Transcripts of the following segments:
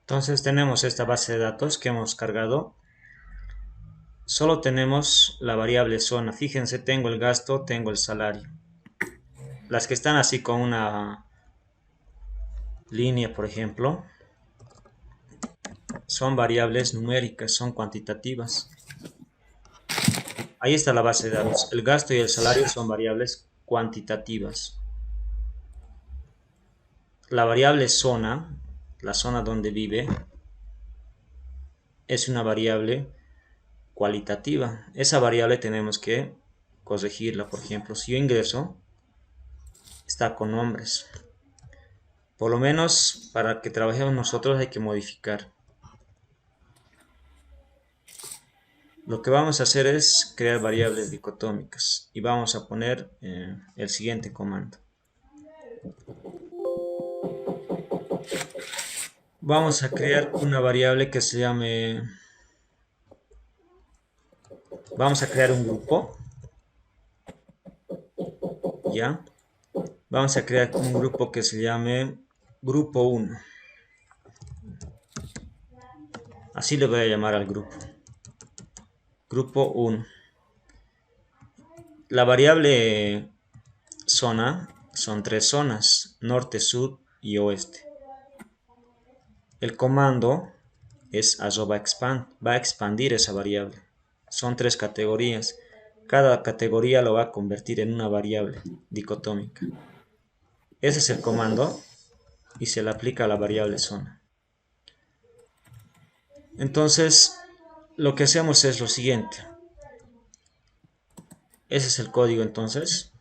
Entonces tenemos esta base de datos que hemos cargado. Solo tenemos la variable zona. Fíjense, tengo el gasto, tengo el salario. Las que están así con una línea, por ejemplo, son variables numéricas, son cuantitativas. Ahí está la base de datos. El gasto y el salario son variables cuantitativas. La variable zona, la zona donde vive, es una variable cualitativa. Esa variable tenemos que corregirla. Por ejemplo, si yo ingreso, está con nombres. Por lo menos para que trabajemos nosotros hay que modificar. Lo que vamos a hacer es crear variables dicotómicas y vamos a poner el siguiente comando. Vamos a crear una variable que se llame... Vamos a crear un grupo. ¿Ya? Vamos a crear un grupo que se llame grupo 1. Así le voy a llamar al grupo. Grupo 1. La variable zona son 3 zonas, norte, sur y oeste. El comando es @expand, va a expandir esa variable. Son 3 categorías. Cada categoría lo va a convertir en una variable dicotómica. Ese es el comando y se le aplica a la variable zona. Entonces, lo que hacemos es lo siguiente. Ese es el código entonces.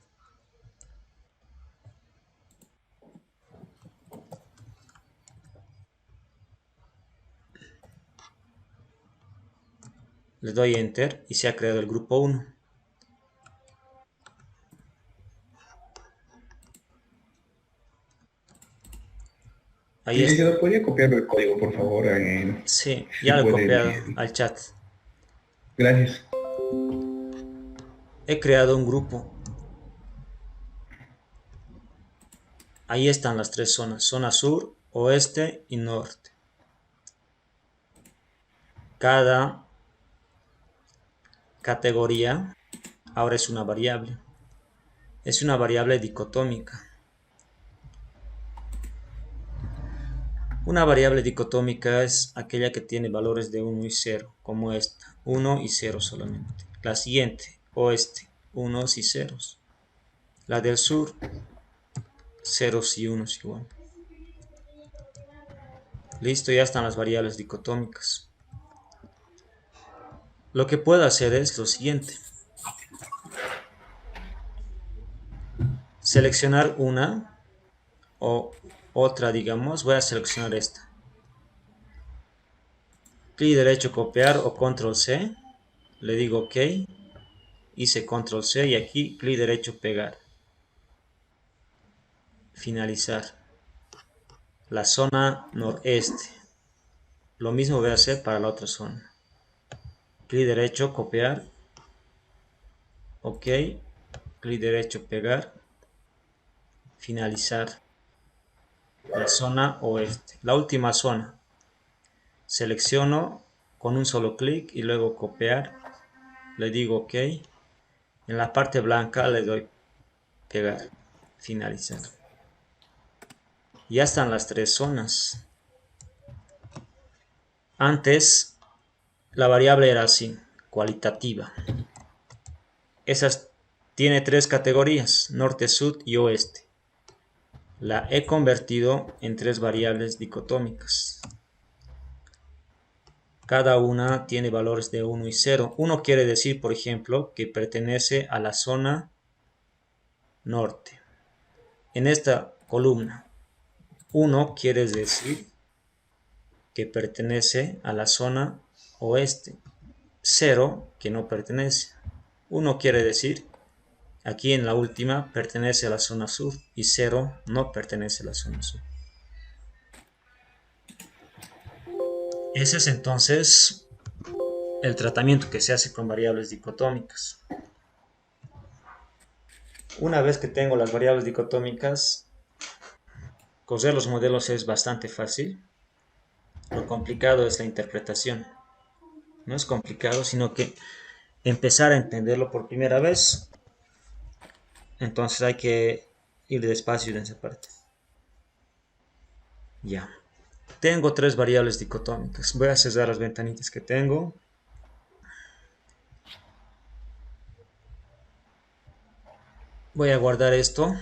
Le doy enter y se ha creado el grupo 1. Ahí está. Licenciado, ¿podría copiarme el código, por favor? Sí, Si ya lo he puede, copiado al chat. gracias. He creado un grupo. Ahí están las 3 zonas. Zona sur, oeste y norte. Cada categoría ahora es una variable. Es una variable dicotómica. Una variable dicotómica es aquella que tiene valores de 1 y 0, como esta, 1 y 0 solamente. La siguiente, oeste, 1 y ceros. La del sur, ceros y unos igual. Listo, ya están las variables dicotómicas. Lo que puedo hacer es lo siguiente. Seleccionar una o otra, digamos. Voy a seleccionar esta. Clic derecho, copiar o control C. Le digo OK. Hice control C y aquí clic derecho, pegar. Finalizar. La zona noreste. Lo mismo voy a hacer para la otra zona. Clic derecho, copiar. OK. Clic derecho, pegar. Finalizar. La zona oeste. La última zona. Selecciono con un solo clic y luego copiar. Le digo OK. En la parte blanca le doy pegar. Finalizar. Ya están las 3 zonas. Antes la variable era así, cualitativa. Esas tiene 3 categorías, norte, sur y oeste. La he convertido en 3 variables dicotómicas. Cada una tiene valores de 1 y 0. 1 quiere decir, por ejemplo, que pertenece a la zona norte. En esta columna, 1 quiere decir que pertenece a la zona oeste. 0 que no pertenece. 1 quiere decir, aquí en la última, pertenece a la zona sur y 0 no pertenece a la zona sur. Ese es entonces el tratamiento que se hace con variables dicotómicas. Una vez que tengo las variables dicotómicas, coser los modelos es bastante fácil. Lo complicado es la interpretación. No es complicado, sino que empezar a entenderlo por primera vez. Entonces hay que ir despacio en esa parte. Ya. Tengo tres variables dicotómicas. Voy a cerrar las ventanitas que tengo. Voy a guardar esto.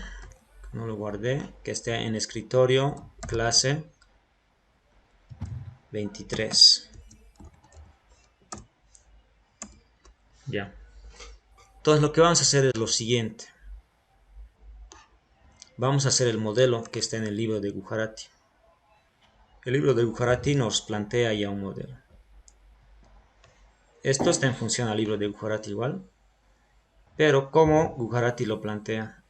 No lo guardé. Que esté en escritorio, clase 23. Ya. Entonces lo que vamos a hacer es lo siguiente. Vamos a hacer el modelo que está en el libro de Gujarati. El libro de Gujarati nos plantea ya un modelo. Esto está en función al libro de Gujarati igual. Pero ¿cómo Gujarati lo plantea?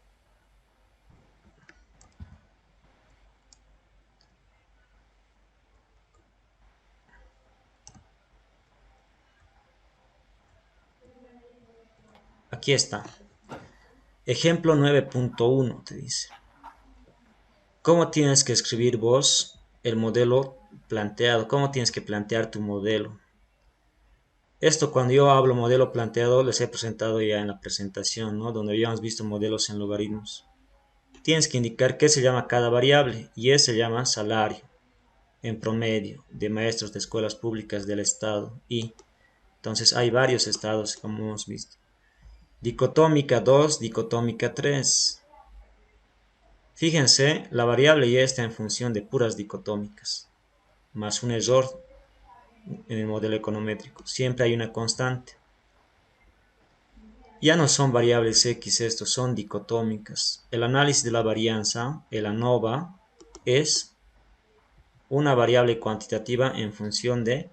Aquí está. Ejemplo 9.1 te dice. ¿Cómo tienes que escribir vos el modelo planteado? ¿Cómo tienes que plantear tu modelo? Esto cuando yo hablo modelo planteado les he presentado ya en la presentación, ¿no? Donde habíamos visto modelos en logaritmos. Tienes que indicar qué se llama cada variable y ese se llama salario en promedio de maestros de escuelas públicas del estado y entonces hay varios estados como hemos visto. Dicotómica 2, dicotómica 3. Fíjense, la variable ya está en función de puras dicotómicas, más un error en el modelo econométrico. Siempre hay una constante. Ya no son variables X estos, son dicotómicas. El análisis de la varianza, el ANOVA, es una variable cuantitativa en función de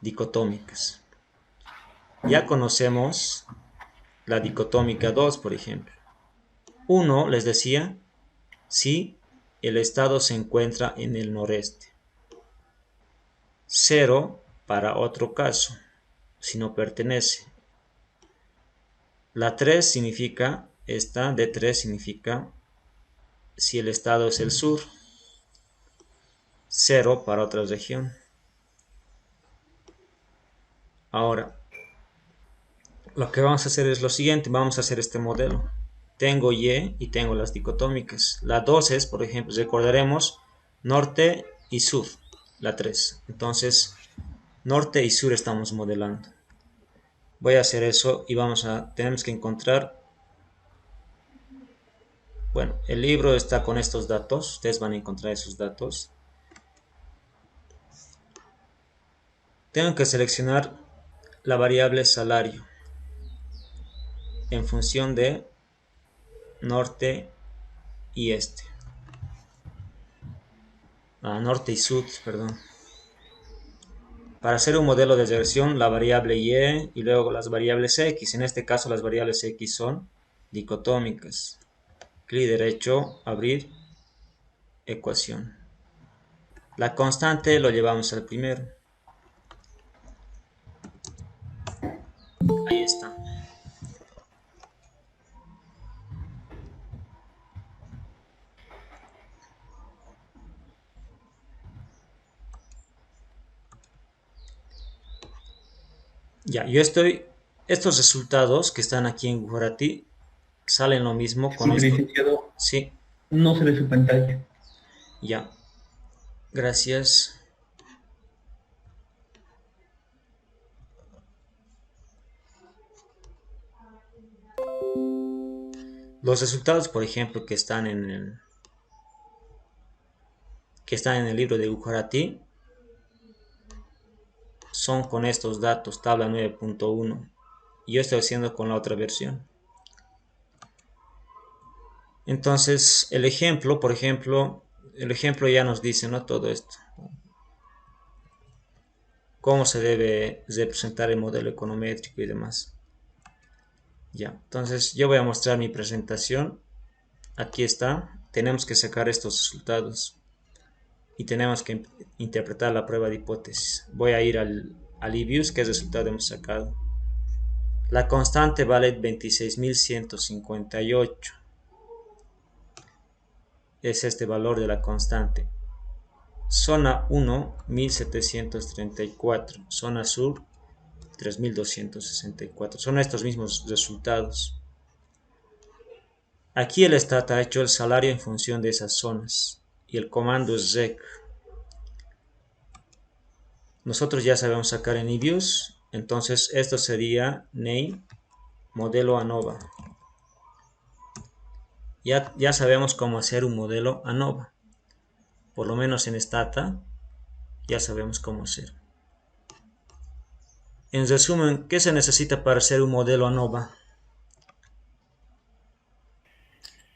dicotómicas. Ya conocemos la dicotómica 2, por ejemplo. 1, les decía, si el estado se encuentra en el noreste. 0 para otro caso, si no pertenece. La 3 significa, esta de 3 significa si el estado es el sur. 0 para otra región. Ahora, lo que vamos a hacer es lo siguiente, vamos a hacer este modelo. Tengo Y y tengo las dicotómicas. La 2 es, por ejemplo, recordaremos norte y sur, la 3. Entonces, norte y sur estamos modelando. Voy a hacer eso y tenemos que encontrar, bueno, el libro está con estos datos, ustedes van a encontrar esos datos. Tengo que seleccionar la variable salario en función de norte y este. Norte y sur, perdón. Para hacer un modelo de regresión, la variable y luego las variables x. En este caso, las variables x son dicotómicas. Clic derecho, abrir, ecuación. La constante lo llevamos al primero. Ahí está. Ya, estos resultados que están aquí en Gujarati salen lo mismo con Disculpe, esto. licenciado, Sí, no se ve su pantalla. ya. Gracias. Los resultados, por ejemplo, que están en el libro de Gujarati son con estos datos, tabla 9.1. Yo estoy haciendo con la otra versión. Entonces, el ejemplo, por ejemplo, el ejemplo ya nos dice, ¿no? Todo esto. Cómo se debe representar el modelo econométrico y demás. Ya, entonces yo voy a mostrar mi presentación. Aquí está. Tenemos que sacar estos resultados. Y tenemos que interpretar la prueba de hipótesis. Voy a ir al IVIUS, ¿qué resultado hemos sacado? La constante vale 26.158. Es este valor de la constante. Zona 1, 1734. Zona sur, 3264. Son estos mismos resultados. Aquí el stat ha hecho el salario en función de esas zonas. Y el comando es rec. Nosotros ya sabemos sacar en eViews. Entonces esto sería name modelo ANOVA. Ya sabemos cómo hacer un modelo ANOVA. Por lo menos en Stata ya sabemos cómo hacer. En resumen, ¿qué se necesita para hacer un modelo ANOVA?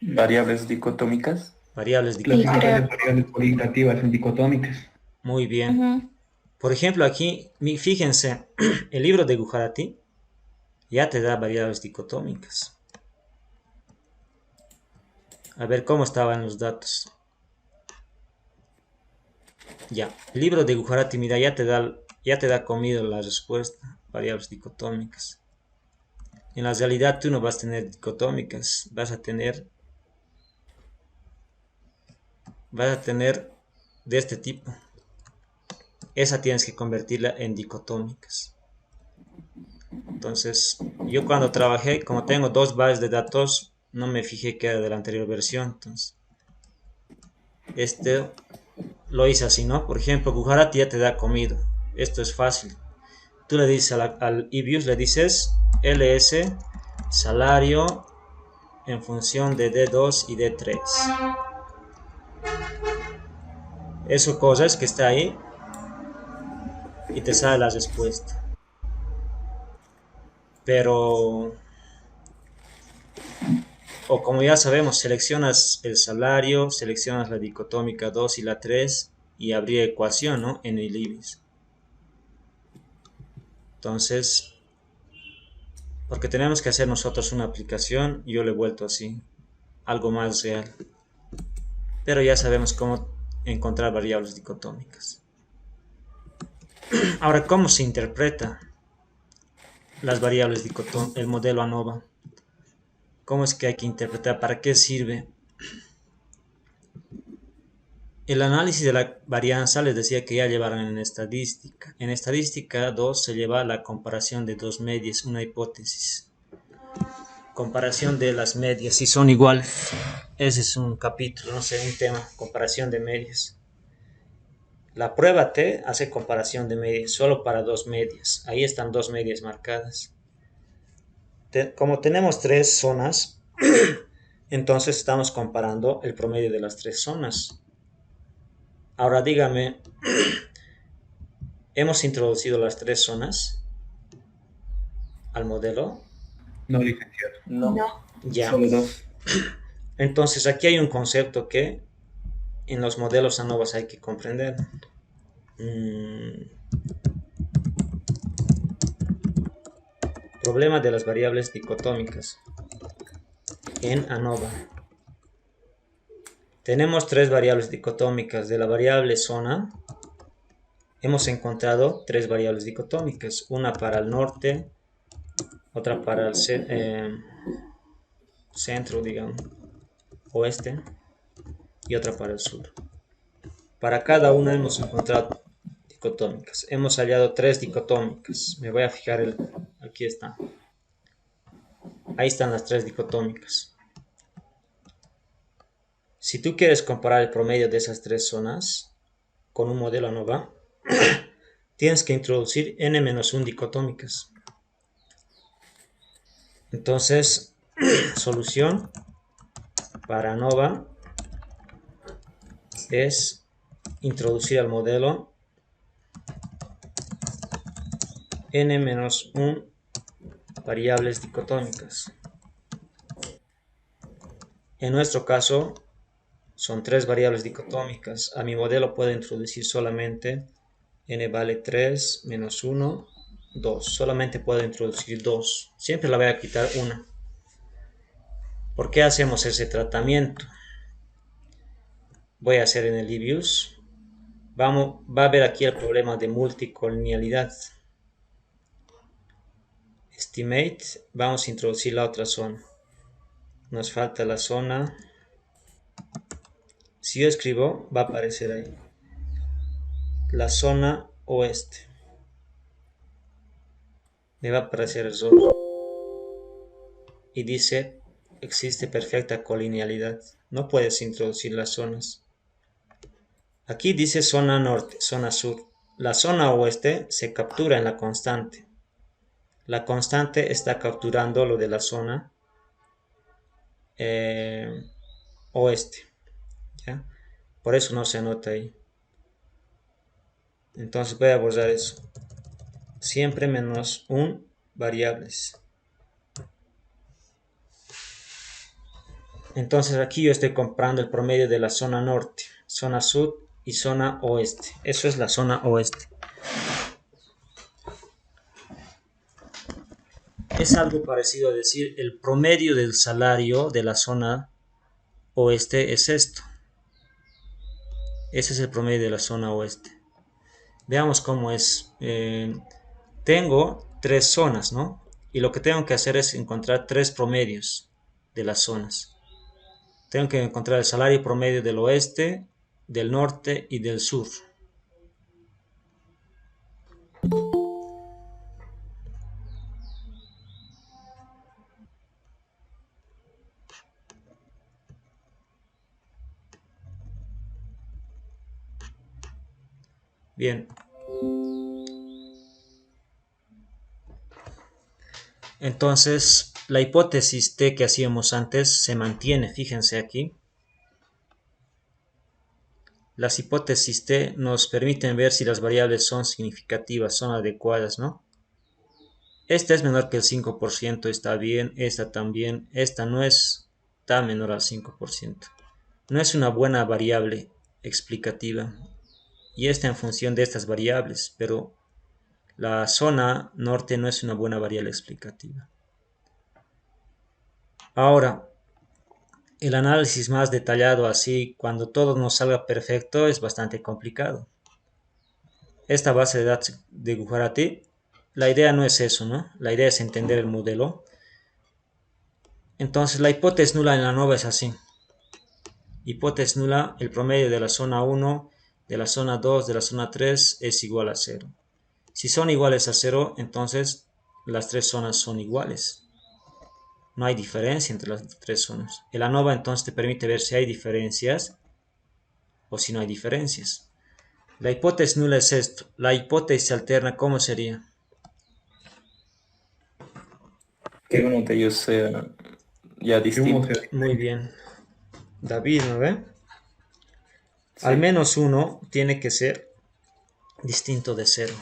Variables dicotómicas. Variables Clasificar dicotómicas. las variables cualitativas en dicotómicas. Muy bien. Por ejemplo, aquí, fíjense, el libro de Gujarati ya te da variables dicotómicas. A ver cómo estaban los datos. Ya, el libro de Gujarati, mira, ya te da comido la respuesta, variables dicotómicas. En la realidad tú no vas a tener dicotómicas, vas a tener de este tipo. Esa tienes que convertirla en dicotómicas. Entonces, yo cuando trabajé, como tengo dos bases de datos, no me fijé que era de la anterior versión. Entonces, este lo hice así, ¿no? Por ejemplo, Gujarati ya te da comido. Esto es fácil. Tú le dices al eViews, le dices ls salario en función de D2 y D3. Eso cosas que está ahí y te sale la respuesta. Pero, o como ya sabemos, seleccionas el salario, seleccionas la dicotómica 2 y la 3 y habría ecuación, ¿no? En el IBIS. Entonces, porque tenemos que hacer nosotros una aplicación, yo le he vuelto así, algo más real. Pero ya sabemos cómo encontrar variables dicotómicas. Ahora, ¿cómo se interpreta las variables dicotómicas, el modelo ANOVA? ¿Cómo es que hay que interpretar? ¿Para qué sirve? El análisis de la varianza les decía que ya llevaron en estadística. En estadística 2 se lleva la comparación de dos medias, una hipótesis. Comparación de las medias, si son iguales. Ese es un capítulo, no sé, un tema, comparación de medias. La prueba T hace comparación de medias solo para dos medias. Ahí están dos medias marcadas. Como tenemos tres zonas, entonces estamos comparando el promedio de las tres zonas. Ahora dígame, ¿hemos introducido las tres zonas al modelo? No, licenciado. No. Ya. Solo dos. Entonces aquí hay un concepto que en los modelos ANOVA hay que comprender. Problema de las variables dicotómicas en ANOVA. Tenemos tres variables dicotómicas. De la variable zona hemos encontrado tres variables dicotómicas. Una para el norte, otra para el centro, digamos, oeste, y otra para el sur. Para cada una hemos encontrado dicotómicas. Hemos hallado tres dicotómicas. Me voy a fijar, aquí está. Ahí están las tres dicotómicas. Si tú quieres comparar el promedio de esas tres zonas con un modelo ANOVA, tienes que introducir n-1 dicotómicas. Entonces, solución para ANOVA es introducir al modelo n-1 variables dicotómicas. En nuestro caso, son tres variables dicotómicas. A mi modelo puedo introducir solamente n vale 3, menos 1, 2. Solamente puedo introducir 2. Siempre la voy a quitar una. ¿Por qué hacemos ese tratamiento? Voy a hacer en el eViews. Va a ver aquí el problema de multicolonialidad. Estimate. Vamos a introducir la otra zona. Nos falta la zona. Si yo escribo, va a aparecer ahí. la zona oeste. Me va a aparecer error. Y dice, existe perfecta colinealidad. No puedes introducir las zonas. Aquí dice zona norte, zona sur. La zona oeste se captura en la constante. La constante está capturando lo de la zona oeste. ¿Ya? Por eso no se anota ahí. Entonces voy a borrar eso. Siempre menos un variables. Entonces aquí yo estoy comprando el promedio de la zona norte, zona sur y zona oeste. Eso es la zona oeste. Es algo parecido a decir el promedio del salario de la zona oeste es esto. Ese es el promedio de la zona oeste. Veamos cómo es. Tengo tres zonas, ¿no? Y lo que tengo que hacer es encontrar tres promedios de las zonas. Tengo que encontrar el salario promedio del oeste, del norte y del sur. Bien. Entonces, la hipótesis T que hacíamos antes se mantiene, fíjense aquí. Las hipótesis T nos permiten ver si las variables son significativas, son adecuadas, ¿no? Esta es menor que el 5%, está bien, esta también, esta no está menor al 5%. No es una buena variable explicativa. Y esta en función de estas variables, pero la zona norte no es una buena variable explicativa. Ahora, el análisis más detallado así, cuando todo nos salga perfecto, es bastante complicado. Esta base de datos de Gujarati, la idea no es eso, ¿no? La idea es entender el modelo. Entonces, la hipótesis nula en la ANOVA es así. Hipótesis nula, el promedio de la zona 1, de la zona 2, de la zona 3 es igual a 0. Si son iguales a 0, entonces las tres zonas son iguales. No hay diferencia entre las tres zonas. El ANOVA entonces te permite ver si hay diferencias o si no hay diferencias. La hipótesis nula es esto. La hipótesis alterna, ¿cómo sería? Que uno de ellos sea ya Que uno distinto. sea Muy bien. David, ¿no ve? Al Sí. menos uno tiene que ser distinto de 0.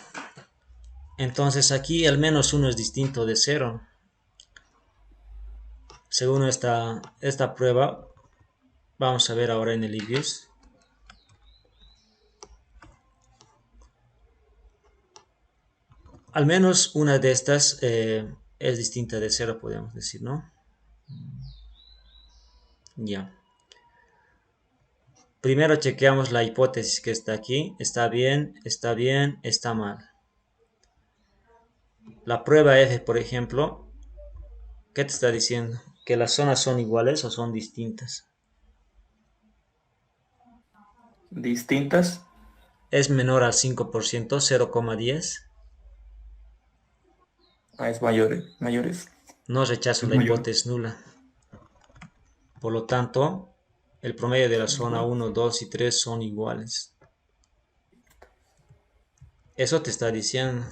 Entonces aquí al menos uno es distinto de 0. Según esta prueba, vamos a ver ahora en el IBIS. Al menos una de estas es distinta de 0, podemos decir, ¿no? Ya. Primero chequeamos la hipótesis que está aquí. Está bien, está mal. La prueba F, por ejemplo, ¿qué te está diciendo? ¿Que las zonas son iguales o son distintas? Distintas. Es menor al 5%, 0,10. Es mayores. No rechazo es la mayor. hipótesis nula. Por lo tanto, el promedio de la zona 1, 2 y 3 son iguales. Eso te está diciendo.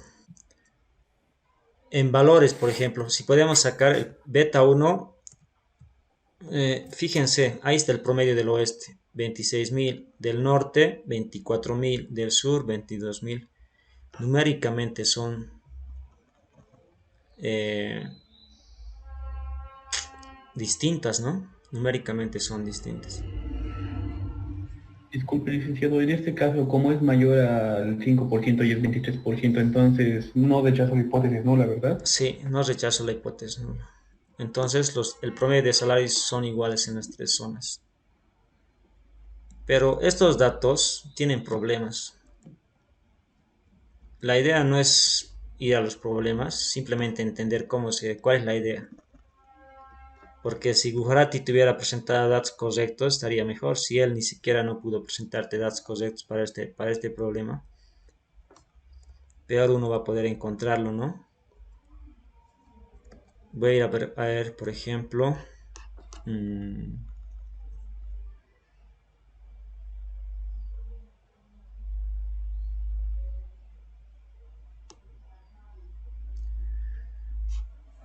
En valores, por ejemplo, si podemos sacar el beta 1, fíjense, ahí está el promedio del oeste, 26.000, del norte, 24.000, del sur, 22.000. Numéricamente son eh, distintas, ¿no? Numéricamente son distintas. Disculpe, licenciado, en este caso, como es mayor al 5% y es 23%, entonces no rechazo la hipótesis nula, ¿verdad? Sí, no rechazo la hipótesis nula. Entonces, el promedio de salarios son iguales en las tres zonas. Pero estos datos tienen problemas. La idea no es ir a los problemas, simplemente entender cuál es la idea. Porque si Gujarati te hubiera presentado datos correctos, estaría mejor. Si él ni siquiera no pudo presentarte datos correctos para este problema, peor uno va a poder encontrarlo, ¿no? Voy a ir a ver, por ejemplo,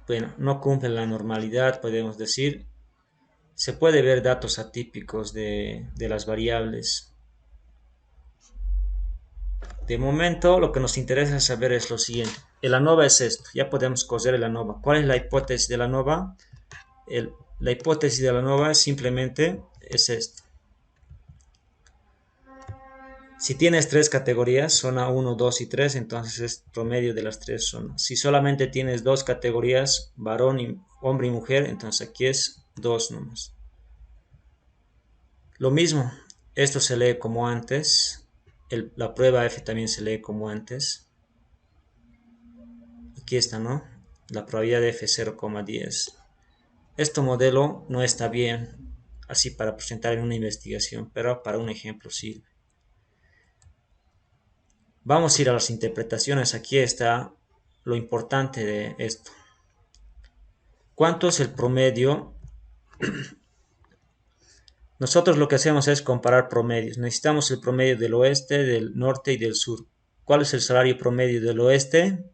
bueno, no cumple la normalidad, podemos decir. Se puede ver datos atípicos de las variables. De momento, lo que nos interesa saber es lo siguiente. El ANOVA es esto. Ya podemos coser el ANOVA. ¿Cuál es la hipótesis del ANOVA? La hipótesis de la ANOVA simplemente es esto. Si tienes tres categorías, zona 1, 2 y 3, entonces es promedio de las tres zonas. Si solamente tienes dos categorías, varón, hombre y mujer, entonces aquí es 2 nomás. Lo mismo, esto se lee como antes. La prueba F también se lee como antes. Aquí está, ¿no? La probabilidad de F es 0,10. Este modelo no está bien, así para presentar en una investigación, pero para un ejemplo sirve. Vamos a ir a las interpretaciones. Aquí está lo importante de esto. ¿Cuánto es el promedio? Nosotros lo que hacemos es comparar promedios. Necesitamos el promedio del oeste, del norte y del sur. ¿Cuál es el salario promedio del oeste?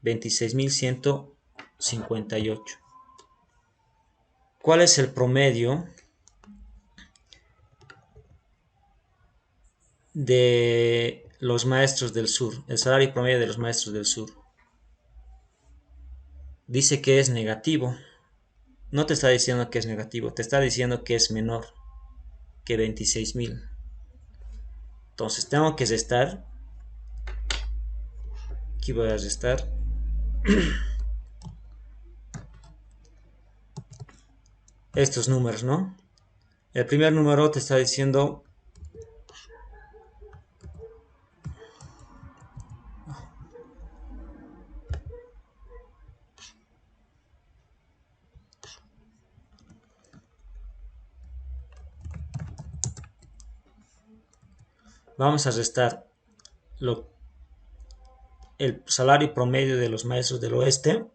26.158. ¿Cuál es el promedio de los maestros del sur? El salario promedio de los maestros del sur. Dice que es negativo. No te está diciendo que es negativo, te está diciendo que es menor que 26.000. Entonces tengo que restar. Aquí voy a restar. Estos números, ¿no? El primer número te está diciendo vamos a restar el salario promedio de los maestros del oeste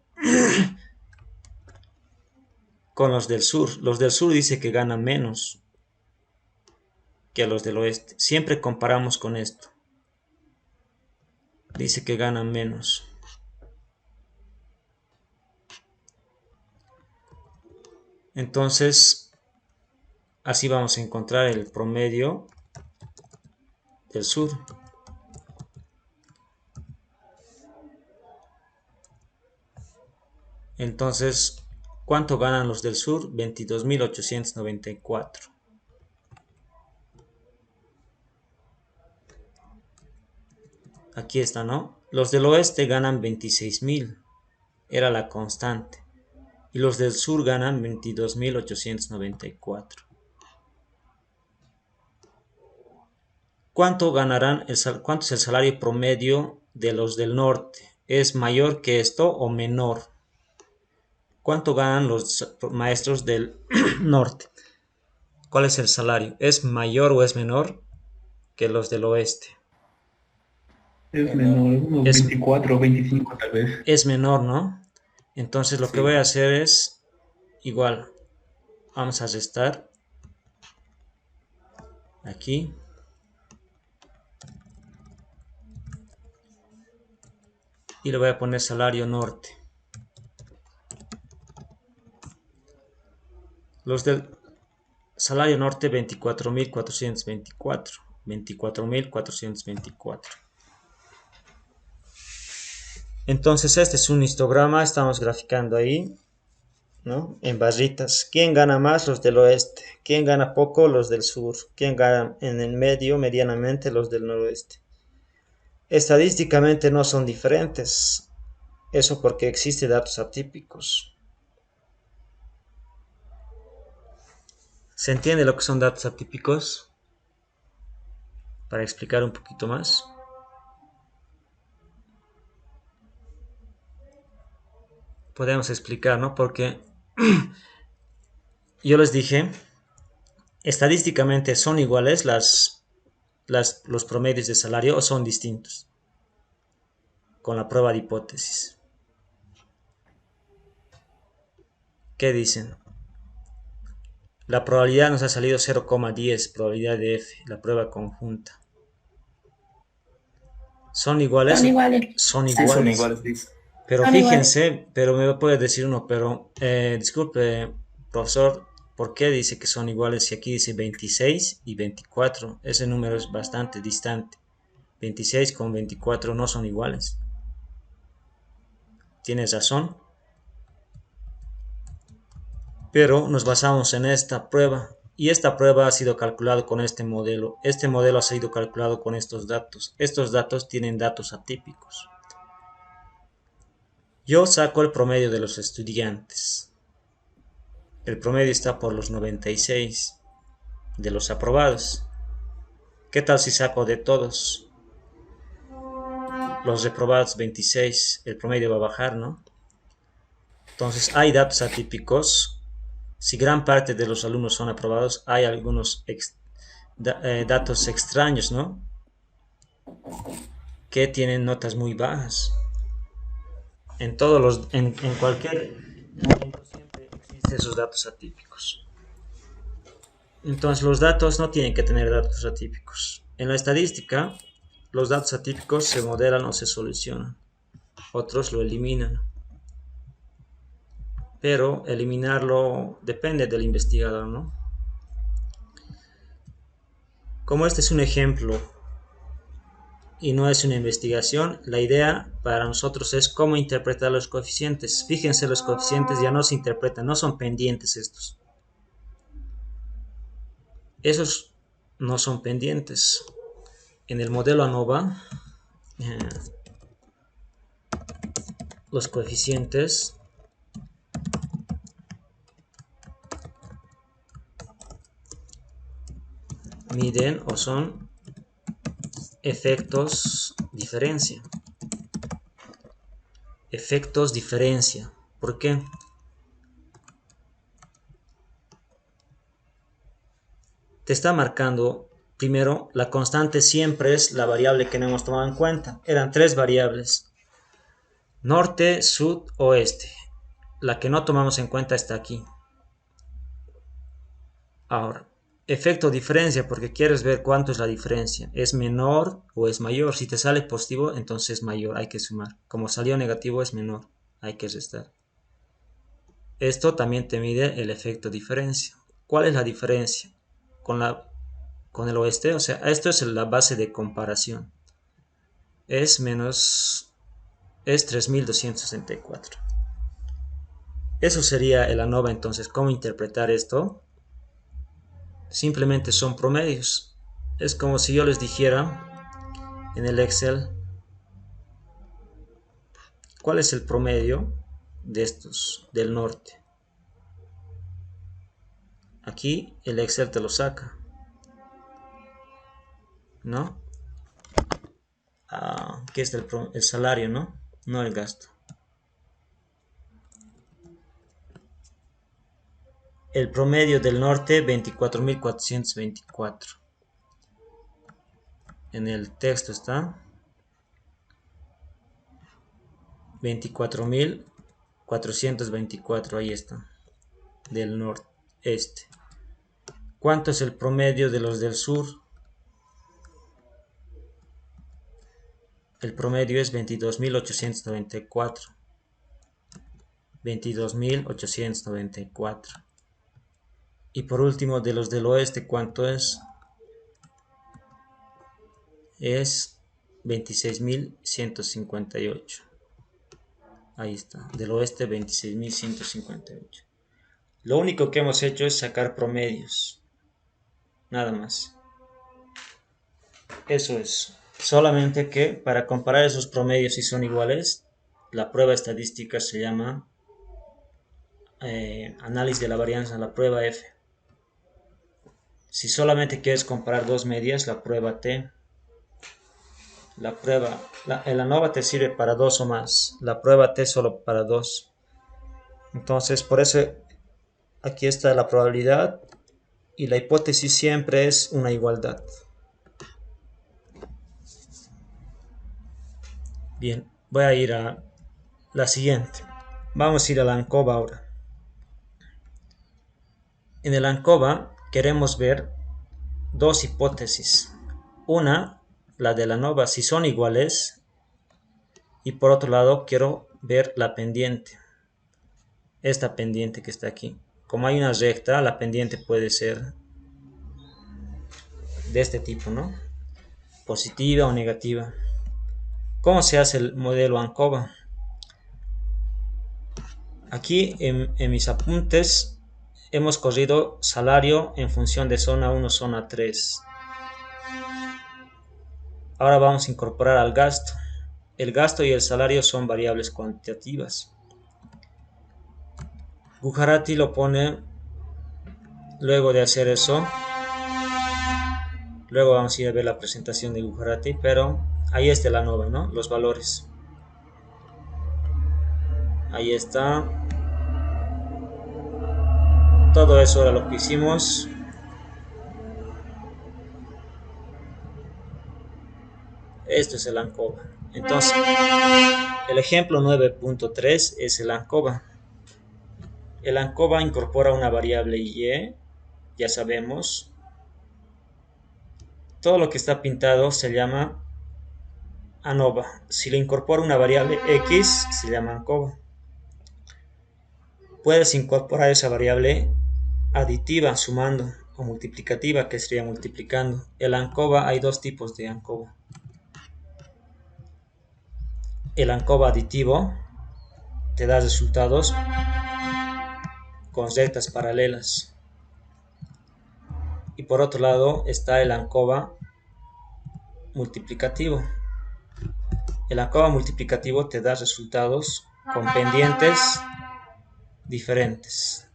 con los del sur. Los del sur dice que ganan menos que los del oeste. Siempre comparamos con esto. Dice que ganan menos. Entonces, así vamos a encontrar el promedio del sur. Entonces, ¿cuánto ganan los del sur? 22.894. Aquí está, ¿no? Los del oeste ganan 26.000. Era la constante. Y los del sur ganan 22.894. ¿Cuánto es el salario promedio de los del norte? ¿Es mayor que esto o menor? ¿Cuánto ganan los maestros del norte? ¿Cuál es el salario? ¿Es mayor o es menor que los del oeste? Es menor, unos 24 o 25 tal vez. Es menor, ¿no? Entonces lo que voy a hacer es igual. Vamos a restar. Aquí. Y le voy a poner salario norte. Los del salario norte 24.424. 24.424. Entonces este es un histograma, estamos graficando ahí, ¿no? En barritas. ¿Quién gana más? Los del oeste. ¿Quién gana poco? Los del sur. ¿Quién gana en el medio, medianamente? Los del noroeste. Estadísticamente no son diferentes. Eso porque existen datos atípicos. ¿Se entiende lo que son datos atípicos? Para explicar un poquito más. Podemos explicar, ¿no? Porque yo les dije, estadísticamente son iguales los promedios de salario o son distintos. con la prueba de hipótesis. ¿Qué dicen? La probabilidad nos ha salido 0,10, probabilidad de F, la prueba conjunta. ¿Son iguales? Son iguales. Son Sí, son iguales. iguales, dice. Pero Son fíjense, pero me puede decir uno, pero disculpe, profesor, ¿por qué dice que son iguales si aquí dice 26 y 24? Ese número es bastante distante. 26 con 24 no son iguales. Tienes razón. Pero nos basamos en esta prueba. Y esta prueba ha sido calculada con este modelo. Este modelo ha sido calculado con estos datos. Estos datos tienen datos atípicos. Yo saco el promedio de los estudiantes. El promedio está por los 96 de los aprobados. ¿Qué tal si saco de todos? Los reprobados 26. El promedio va a bajar, ¿no? Entonces hay datos atípicos. Si gran parte de los alumnos son aprobados, hay algunos datos extraños, ¿no? Que tienen notas muy bajas. En cualquier momento siempre existen esos datos atípicos. Entonces los datos no tienen que tener datos atípicos. En la estadística, los datos atípicos se modelan o se solucionan. Otros lo eliminan. Pero eliminarlo depende del investigador, ¿no? Como este es un ejemplo y no es una investigación, la idea para nosotros es cómo interpretar los coeficientes. Fíjense, los coeficientes ya no se interpretan, no son pendientes estos. Esos no son pendientes. En el modelo ANOVA, los coeficientes miden o son efectos diferencia. Efectos diferencia. ¿Por qué? Te está marcando, primero, la constante siempre es la variable que no hemos tomado en cuenta. Eran tres variables. Norte, sur, oeste. La que no tomamos en cuenta está aquí. Ahora, efecto diferencia, porque quieres ver cuánto es la diferencia. ¿Es menor o es mayor? Si te sale positivo, entonces es mayor, hay que sumar. Como salió negativo, es menor, hay que restar. Esto también te mide el efecto diferencia. ¿Cuál es la diferencia con el oeste? O sea, esto es la base de comparación. Es 3264. Eso sería el ANOVA. Entonces, ¿cómo interpretar esto? Simplemente son promedios. Es como si yo les dijera en el Excel cuál es el promedio de estos del norte. Aquí el Excel te lo saca, ¿no? Aquí está el salario, ¿no? No el gasto. El promedio del norte, 24.424. En el texto está 24.424, ahí está, del noreste. ¿Cuánto es el promedio de los del sur? El promedio es 22.894. 22.894. Y por último, de los del oeste, ¿cuánto es? Es 26.158. Ahí está, del oeste 26.158. Lo único que hemos hecho es sacar promedios. Nada más. Eso es. Solamente que para comparar esos promedios si son iguales, la prueba estadística se llama análisis de la varianza, la prueba F. Si solamente quieres comparar dos medias, la prueba T. El ANOVA te sirve para dos o más. La prueba T solo para dos. Entonces, por eso aquí está la probabilidad y la hipótesis siempre es una igualdad. Bien, Voy a ir a la siguiente. Vamos a ir a la ANCOVA ahora. En el ANCOVA queremos ver dos hipótesis. Una, la de la ANOVA, si son iguales. Y por otro lado, quiero ver la pendiente. Esta pendiente que está aquí. Como hay una recta, la pendiente puede ser de este tipo, ¿no? Positiva o negativa. ¿Cómo se hace el modelo ANCOVA? Aquí en mis apuntes hemos corrido salario en función de zona 1, zona 3. Ahora vamos a incorporar al gasto. El gasto y el salario son variables cuantitativas. Gujarati lo pone luego de hacer eso. Luego vamos a ir a ver la presentación de Gujarati, pero ahí está la ANOVA, ¿no? Los valores. Ahí está. Todo eso era lo que hicimos. Esto es el ANCOVA. Entonces, el ejemplo 9.3 es el ANCOVA. El ANCOVA incorpora una variable y, ya sabemos. Todo lo que está pintado se llama ANOVA. Si le incorpora una variable X, se llama ANCOVA. Puedes incorporar esa variable aditiva sumando o multiplicativa, que sería multiplicando. El ANCOVA, hay dos tipos de ANCOVA. El ANCOVA aditivo te da resultados con rectas paralelas. Y por otro lado está el ANCOVA multiplicativo. El ANCOVA multiplicativo te da resultados con pendientes diferentes.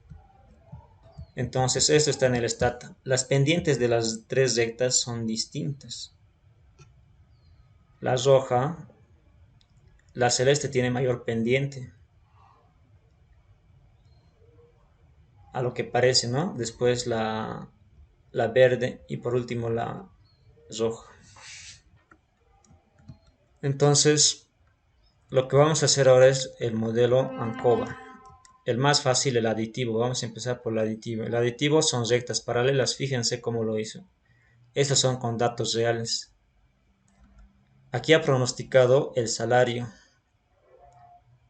Entonces esto está en el stata. Las pendientes de las tres rectas son distintas. La roja, la celeste tiene mayor pendiente, a lo que parece, ¿no? Después la verde y por último la roja. Entonces, lo que vamos a hacer ahora es el modelo ANCOVA. El más fácil, el aditivo. Vamos a empezar por el aditivo. El aditivo son rectas paralelas. Fíjense cómo lo hizo. Estos son con datos reales. Aquí ha pronosticado el salario.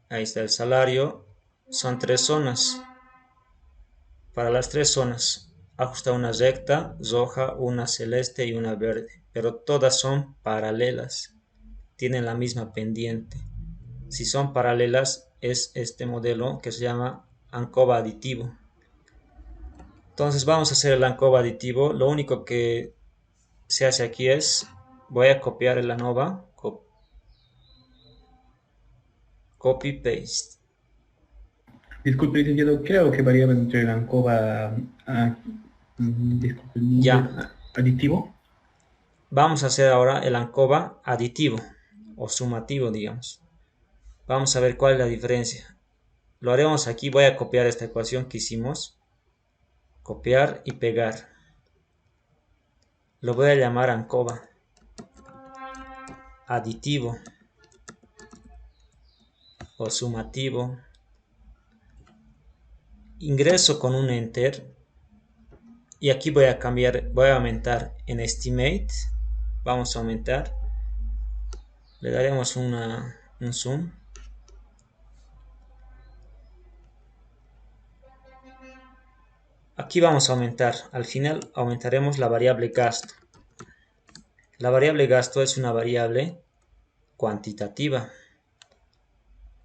Ahí está el salario. Son tres zonas. Para las tres zonas ajusta una recta, roja, una celeste y una verde. Pero todas son paralelas. Tienen la misma pendiente. Si son paralelas, es este modelo que se llama ANCOVA aditivo. Entonces vamos a hacer el ANCOVA aditivo. Lo único que se hace aquí es, voy a copiar el ANOVA, copy paste. Disculpe, licenciado, creo que variaba entre el ANCOVA Ya, aditivo. vamos a hacer ahora el ANCOVA aditivo o sumativo, digamos. Vamos a ver cuál es la diferencia. Lo haremos aquí. Voy a copiar esta ecuación que hicimos. Copiar y pegar. Lo voy a llamar ANCOVA aditivo o sumativo. Ingreso con un enter y aquí voy a cambiar, voy a aumentar en estimate. Vamos a aumentar. Le daremos un zoom. Aquí vamos a aumentar. Al final aumentaremos la variable gasto. La variable gasto es una variable cuantitativa.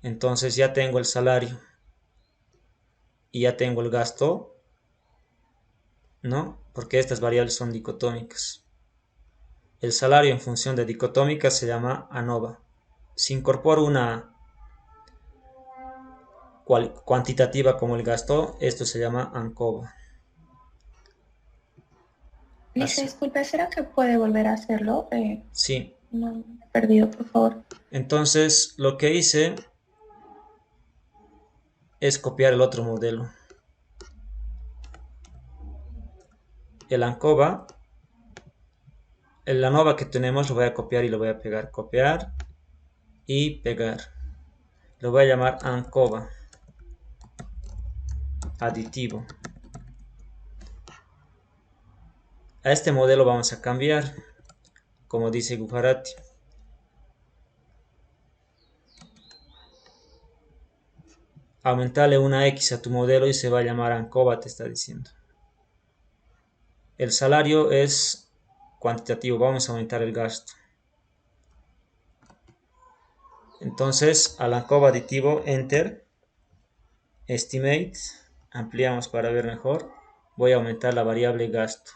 Entonces ya tengo el salario y ya tengo el gasto, ¿no? Porque estas variables son dicotómicas. El salario en función de dicotómica se llama ANOVA. Si incorporo una cuantitativa como el gasto, esto se llama ANCOVA. Dice, disculpe, ¿será que puede volver a hacerlo? Sí. No me he perdido, por favor. Entonces, lo que hice es copiar el otro modelo. El ANCOVA, el ANOVA que tenemos lo voy a copiar y lo voy a pegar. Copiar y pegar. Lo voy a llamar ANCOVA aditivo. A este modelo vamos a cambiar, como dice Gujarati. Aumentarle una X a tu modelo y se va a llamar ANCOVA, te está diciendo. El salario es cuantitativo, vamos a aumentar el gasto. Entonces, al ANCOVA aditivo, Enter, Estimate, ampliamos para ver mejor. Voy a aumentar la variable gasto.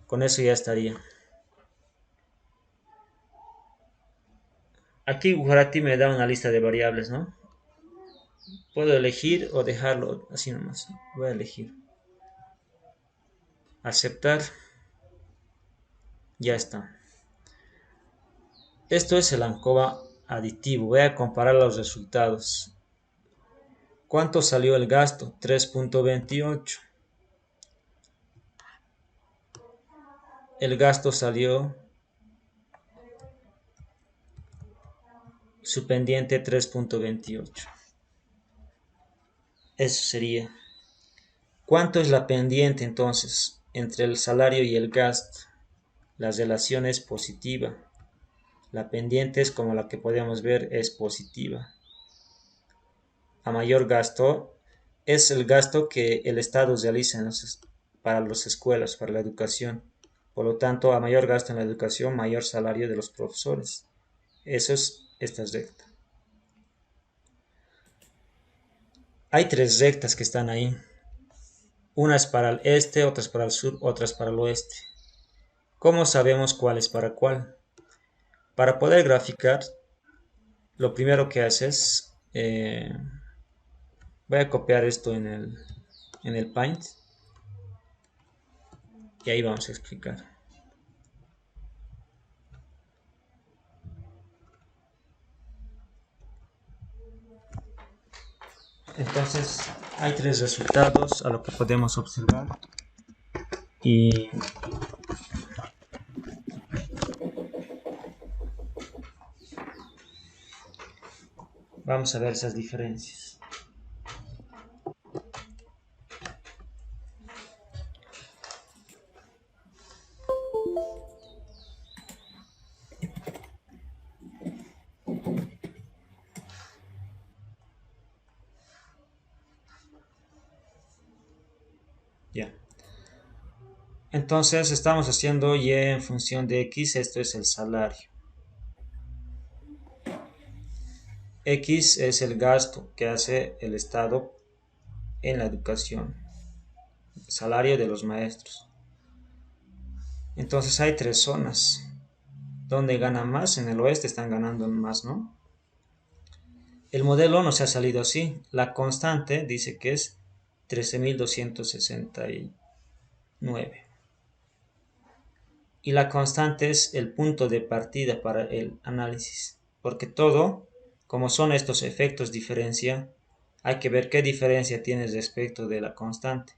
Con eso ya estaría. Aquí Gujarati me da una lista de variables, ¿no? Puedo elegir o dejarlo así nomás. Voy a elegir. Aceptar. Ya está. Esto es el ANCOVA aditivo. Voy a comparar los resultados. ¿Cuánto salió el gasto? 3.28. El gasto salió su pendiente 3.28. Eso sería. ¿Cuánto es la pendiente entonces entre el salario y el gasto? La relación es positiva. La pendiente es como la que podemos ver, es positiva. A mayor gasto es el gasto que el Estado realiza para las escuelas, para la educación. Por lo tanto, a mayor gasto en la educación, mayor salario de los profesores. Eso es esta recta. Hay tres rectas que están ahí. Una es para el este, otra es para el sur, otra es para el oeste. ¿Cómo sabemos cuál es para cuál? Para poder graficar, lo primero que haces, voy a copiar esto en el Paint y ahí vamos a explicar. Entonces hay tres resultados a lo que podemos observar y vamos a ver esas diferencias. Ya. Entonces estamos haciendo Y en función de X, esto es el salario. X es el gasto que hace el Estado en la educación, el salario de los maestros. Entonces hay tres zonas donde ganan más. En el oeste están ganando más, ¿no? El modelo nos ha salido así. La constante dice que es 13.269. Y la constante es el punto de partida para el análisis. Porque todo, como son estos efectos diferencia, hay que ver qué diferencia tiene respecto de la constante.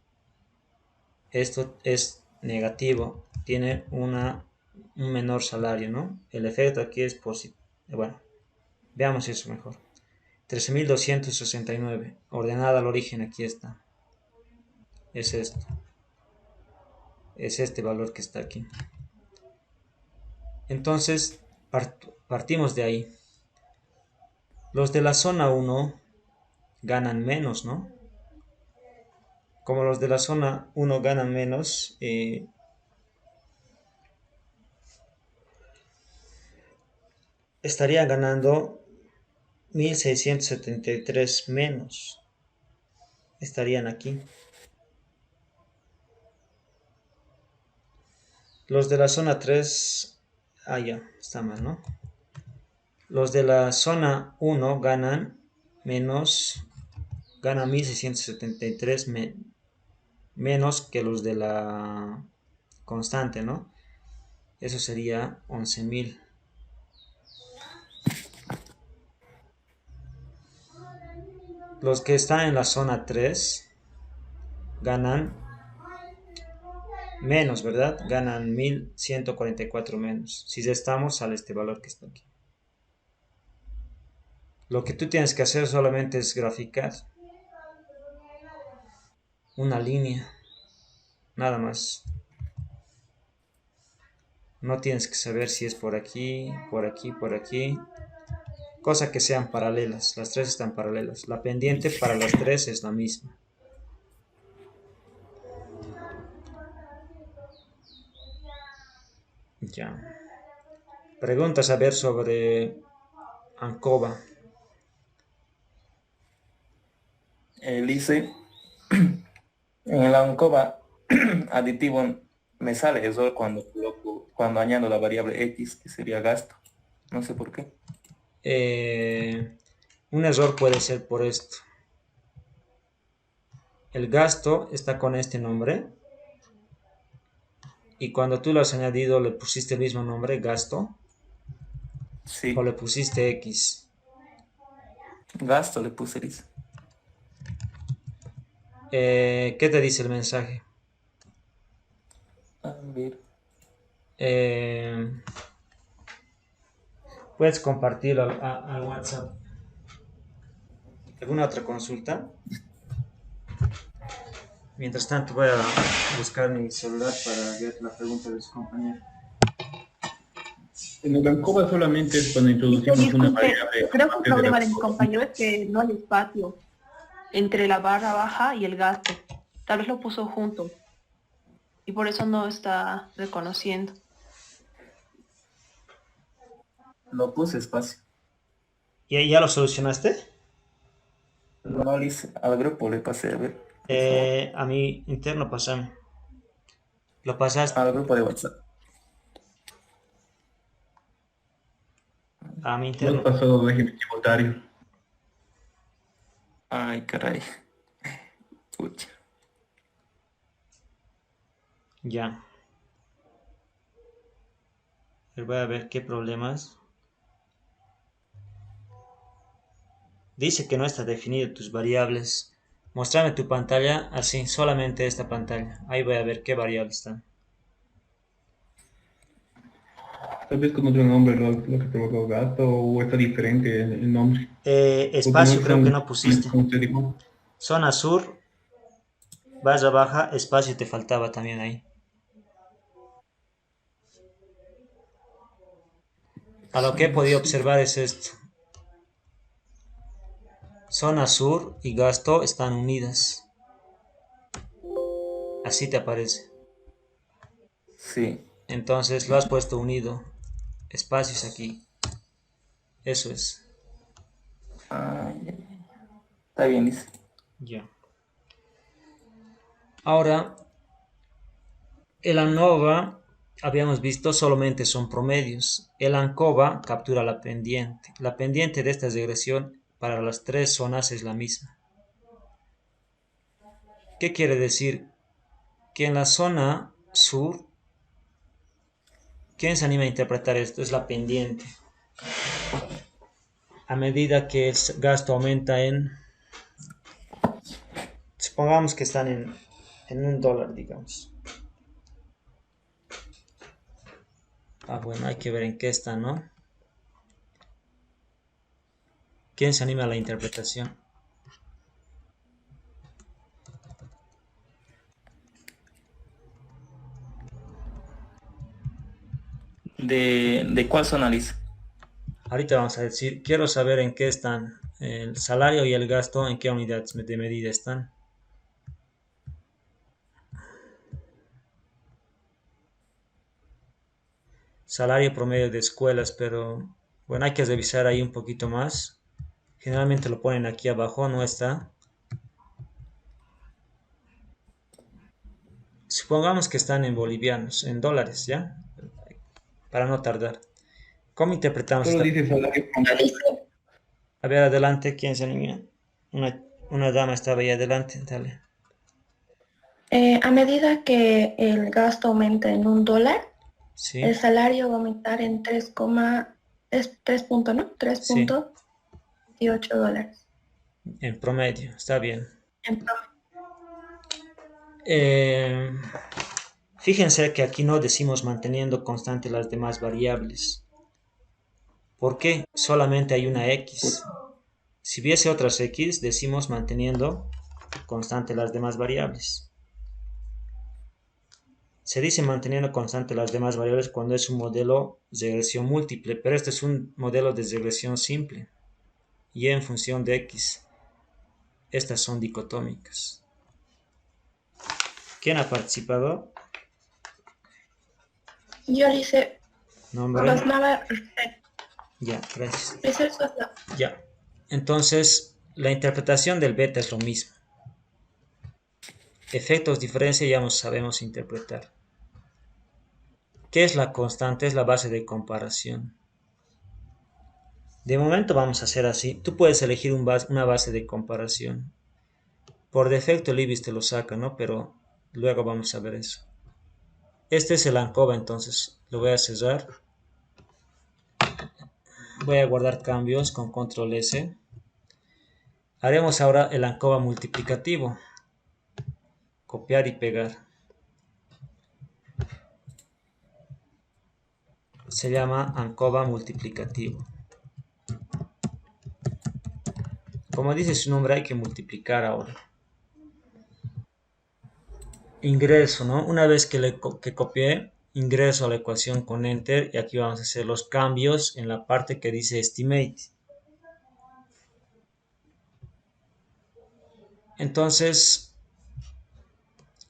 Esto es negativo, tiene un menor salario, ¿no? El efecto aquí es positivo. Bueno, veamos eso mejor. 13.269, ordenada al origen, aquí está. Es esto. Es este valor que está aquí. Entonces, partimos de ahí. Los de la zona 1 ganan menos, ¿no? Como los de la zona 1 ganan menos, estarían ganando 1.673 menos. Estarían aquí. Los de la zona 3, ya, está mal, ¿no? Los de la zona 1 ganan 1.673 menos que los de la constante, ¿no? Eso sería 11.000. Los que están en la zona 3 ganan menos, ¿verdad? Ganan 1144 menos. Si restamos, sale este valor que está aquí. Lo que tú tienes que hacer solamente es graficar una línea, nada más. No tienes que saber si es por aquí, por aquí, por aquí. Cosa que sean paralelas. Las tres están paralelas. La pendiente para las tres es la misma. Ya. Preguntas a ver sobre ANCOVA. Dice, en el ANCOVA aditivo me sale error cuando añado la variable X, que sería gasto. No sé por qué. Un error puede ser por esto. El gasto está con este nombre. Y cuando tú lo has añadido, le pusiste el mismo nombre, gasto. O Sí, le pusiste X. gasto le puse, dice. ¿Qué te dice el mensaje? A ver. Puedes compartirlo al WhatsApp. ¿Alguna otra consulta? Mientras tanto voy a buscar mi celular para ver la pregunta de su compañero. En el ANCOVA solamente es cuando introducimos una Disculpe, variable. creo que el aparte de problema la- de mi compañero es que no hay espacio entre la barra baja y el gasto. Tal vez lo puso junto y por eso no está reconociendo. Lo puse espacio. ¿Ya lo solucionaste? No le hice, al grupo le pasé, a ver, por favor. A mi interno pasame. Lo pasaste Al grupo de WhatsApp. a mi No has interno. pasado régimen tributario. Ay, caray. Pucha. Ya. Voy a ver qué problemas. Dice que no está definido tus variables. Mostrame tu pantalla, así, solamente esta pantalla. Ahí voy a ver qué variables están. Tal vez con otro nombre lo que provocó gasto o está diferente el nombre. Espacio creo que no pusiste. Como usted dijo. Zona sur, barra baja, espacio te faltaba también ahí. A lo que he podido observar es esto. Zona sur y gasto están unidas. Así te aparece. Sí. Entonces lo has puesto unido. Espacios aquí. Eso es. Ay, está bien, dice. Ya. Ahora, el ANOVA, habíamos visto, solamente son promedios. El ANCOVA captura la pendiente. La pendiente de esta regresión para las tres zonas es la misma. ¿Qué quiere decir? Que en la zona sur, ¿quién se anima a interpretar esto? Es la pendiente. A medida que el gasto aumenta supongamos que están en $1, digamos. Bueno, hay que ver en qué están, ¿no? ¿Quién se anima a la interpretación? ¿De cuál zona, dice? Ahorita vamos a decir, quiero saber en qué están el salario y el gasto, en qué unidades de medida están. Salario promedio de escuelas, pero bueno, hay que revisar ahí un poquito más. Generalmente lo ponen aquí abajo, no está. Supongamos que están en bolivianos, en dólares, ¿ya? Para no tardar. ¿Cómo interpretamos Solo esta? dice salario A ver, adelante, ¿quién se anima? Una dama estaba ahí adelante, dale. A medida que el gasto aumenta en $1, Sí, el salario va a aumentar en 3 puntos, ¿no? sí, 3.28 dólares. en promedio, está bien. En promedio. Eh, Fíjense que aquí no decimos manteniendo constante las demás variables. ¿Por qué? Solamente hay una x. Si hubiese otras x, decimos manteniendo constante las demás variables. Se dice manteniendo constante las demás variables cuando es un modelo de regresión múltiple, pero este es un modelo de regresión simple. Y en función de x. Estas son dicotómicas. ¿Quién ha participado? Yo le hice Nombre. plasmaba Ya, gracias. Ya. Entonces, la interpretación del beta es lo mismo. Efectos diferencia ya nos sabemos interpretar. ¿Qué es la constante? Es la base de comparación. De momento vamos a hacer así. Tú puedes elegir una base de comparación. Por defecto el IBIS te lo saca, ¿no? Pero luego vamos a ver eso. Este es el ANCOVA, entonces lo voy a cerrar. Voy a guardar cambios con control S. Haremos ahora el ANCOVA multiplicativo. Copiar y pegar. Se llama ANCOVA multiplicativo. Como dice su nombre, hay que multiplicar ahora. Ingreso, ¿no? Una vez que copié, ingreso a la ecuación con Enter y aquí vamos a hacer los cambios en la parte que dice Estimate. Entonces,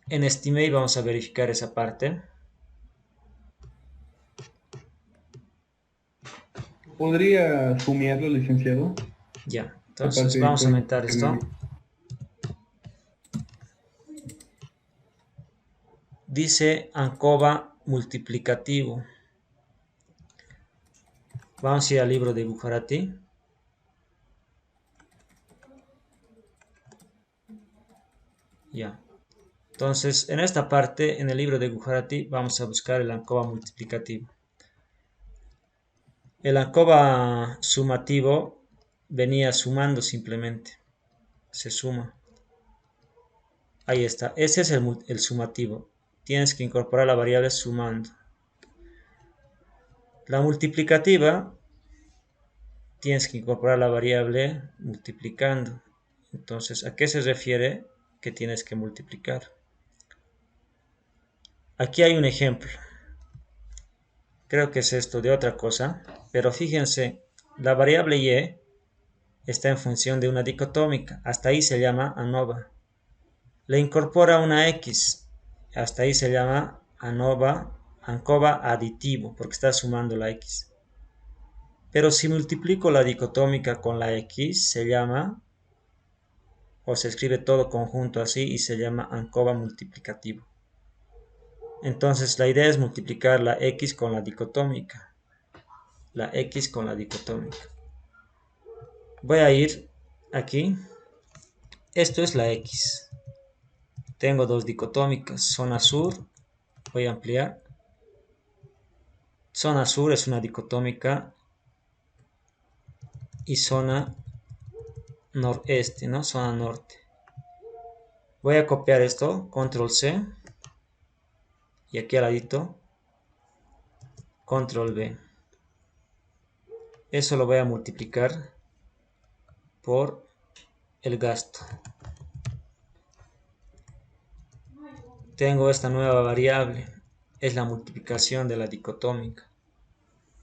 en Estimate vamos a verificar esa parte. ¿Podría sumearlo, licenciado? Ya, entonces vamos a aumentar esto. Dice ANCOVA multiplicativo. Vamos a ir al libro de Bujarati. Ya. Entonces, en esta parte, en el libro de Bujarati, vamos a buscar el ANCOVA multiplicativo. El ANCOVA sumativo venía sumando simplemente. Se suma. Ahí está. Ese es el sumativo. Tienes que incorporar la variable sumando. La multiplicativa, tienes que incorporar la variable multiplicando. Entonces, ¿a qué se refiere que tienes que multiplicar? Aquí hay un ejemplo. Creo que es esto de otra cosa. Pero fíjense, la variable y está en función de una dicotómica. Hasta ahí se llama ANOVA. Le incorpora una X. Hasta ahí se llama ANCOVA aditivo, porque está sumando la X. Pero si multiplico la dicotómica con la X, se llama, o se escribe todo conjunto así, y se llama ANCOVA multiplicativo. Entonces la idea es multiplicar la X con la dicotómica. La X con la dicotómica. Voy a ir aquí. Esto es la X. Tengo dos dicotómicas. Zona sur. Voy a ampliar. Zona sur es una dicotómica. Y zona noreste, ¿no? Zona norte. Voy a copiar esto. Control C. Y aquí al ladito. Control V. Eso lo voy a multiplicar por el gasto. Tengo esta nueva variable. Es la multiplicación de la dicotómica.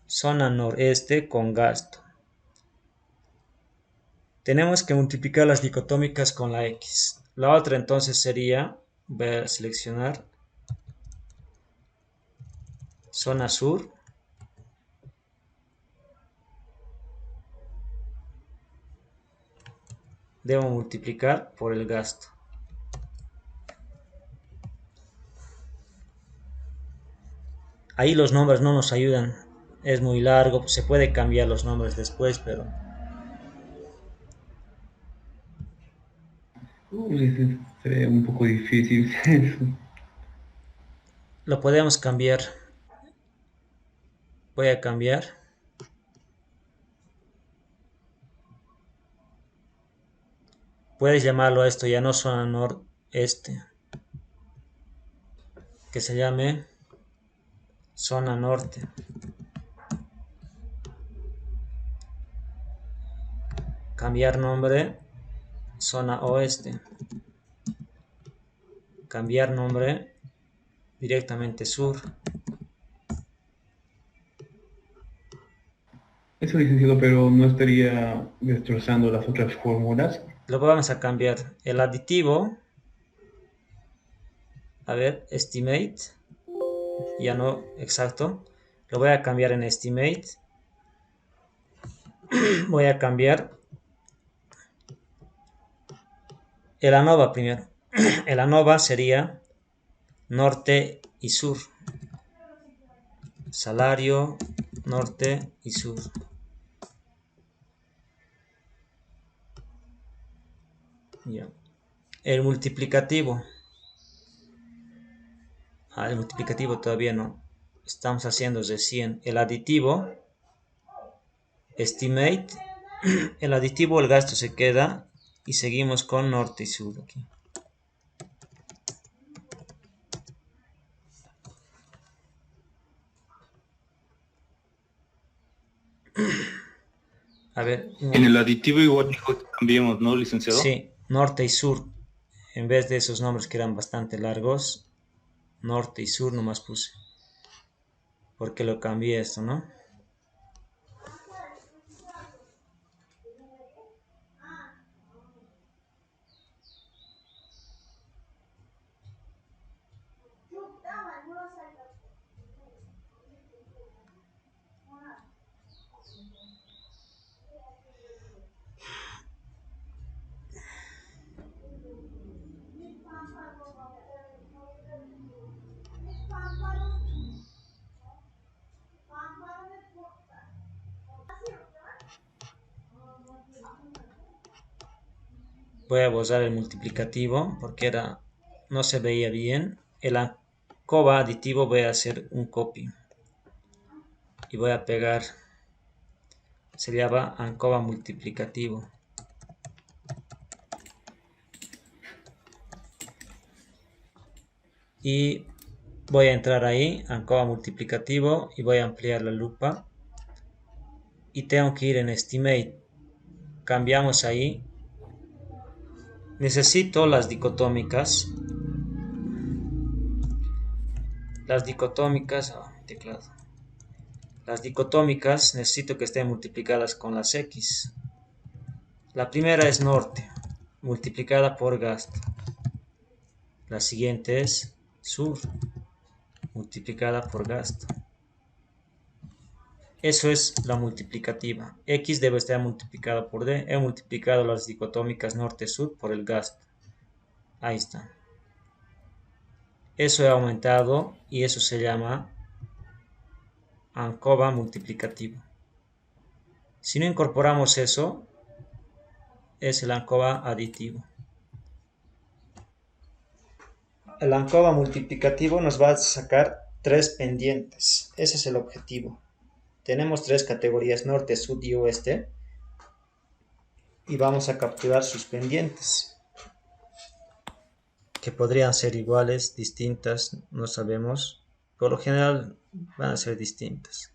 Zona noreste con gasto. Tenemos que multiplicar las dicotómicas con la X. La otra entonces sería, voy a seleccionar zona sur. Debo multiplicar por el gasto. Ahí los nombres no nos ayudan. Es muy largo. Se puede cambiar los nombres después, pero... Sería un poco difícil eso. Lo podemos cambiar. Voy a cambiar. Puedes llamarlo a esto ya no zona noreste, que se llame zona norte. Cambiar nombre, zona oeste. Cambiar nombre, directamente sur. Eso, licenciado, pero no estaría destrozando las otras fórmulas. Lo vamos a cambiar. El aditivo, a ver, estimate, ya no, exacto. Lo voy a cambiar en estimate. Voy a cambiar el ANOVA primero. El ANOVA sería norte y sur. Salario, norte y sur. Ya. El multiplicativo. El multiplicativo todavía no. Estamos haciendo recién. El aditivo, estimate. El aditivo, el gasto se queda. Y seguimos con norte y sur aquí. A ver. En el aditivo igual dijo que cambiemos, ¿no, licenciado? Sí, norte y sur. En vez de esos nombres que eran bastante largos, norte y sur nomás puse. Porque lo cambié esto, ¿no? Voy a borrar el multiplicativo porque no se veía bien. El ANCOVA aditivo voy a hacer un copy. Y voy a pegar. Se llama ANCOVA multiplicativo. Y voy a entrar ahí, ANCOVA multiplicativo, y voy a ampliar la lupa. Y tengo que ir en Estimate. Cambiamos ahí. Necesito las dicotómicas. Las dicotómicas, teclado. Las dicotómicas necesito que estén multiplicadas con las X. La primera es norte, multiplicada por gasto. La siguiente es sur, multiplicada por gasto. Eso es la multiplicativa. X debe estar multiplicada por D. He multiplicado las dicotómicas norte-sur por el gasto. Ahí está. Eso he aumentado y eso se llama ANCOVA multiplicativo. Si no incorporamos eso, es el ANCOVA aditivo. El ANCOVA multiplicativo nos va a sacar 3 pendientes. Ese es el objetivo. Tenemos 3 categorías, norte, sur y oeste. Y vamos a capturar sus pendientes. Que podrían ser iguales, distintas, no sabemos. Por lo general van a ser distintas.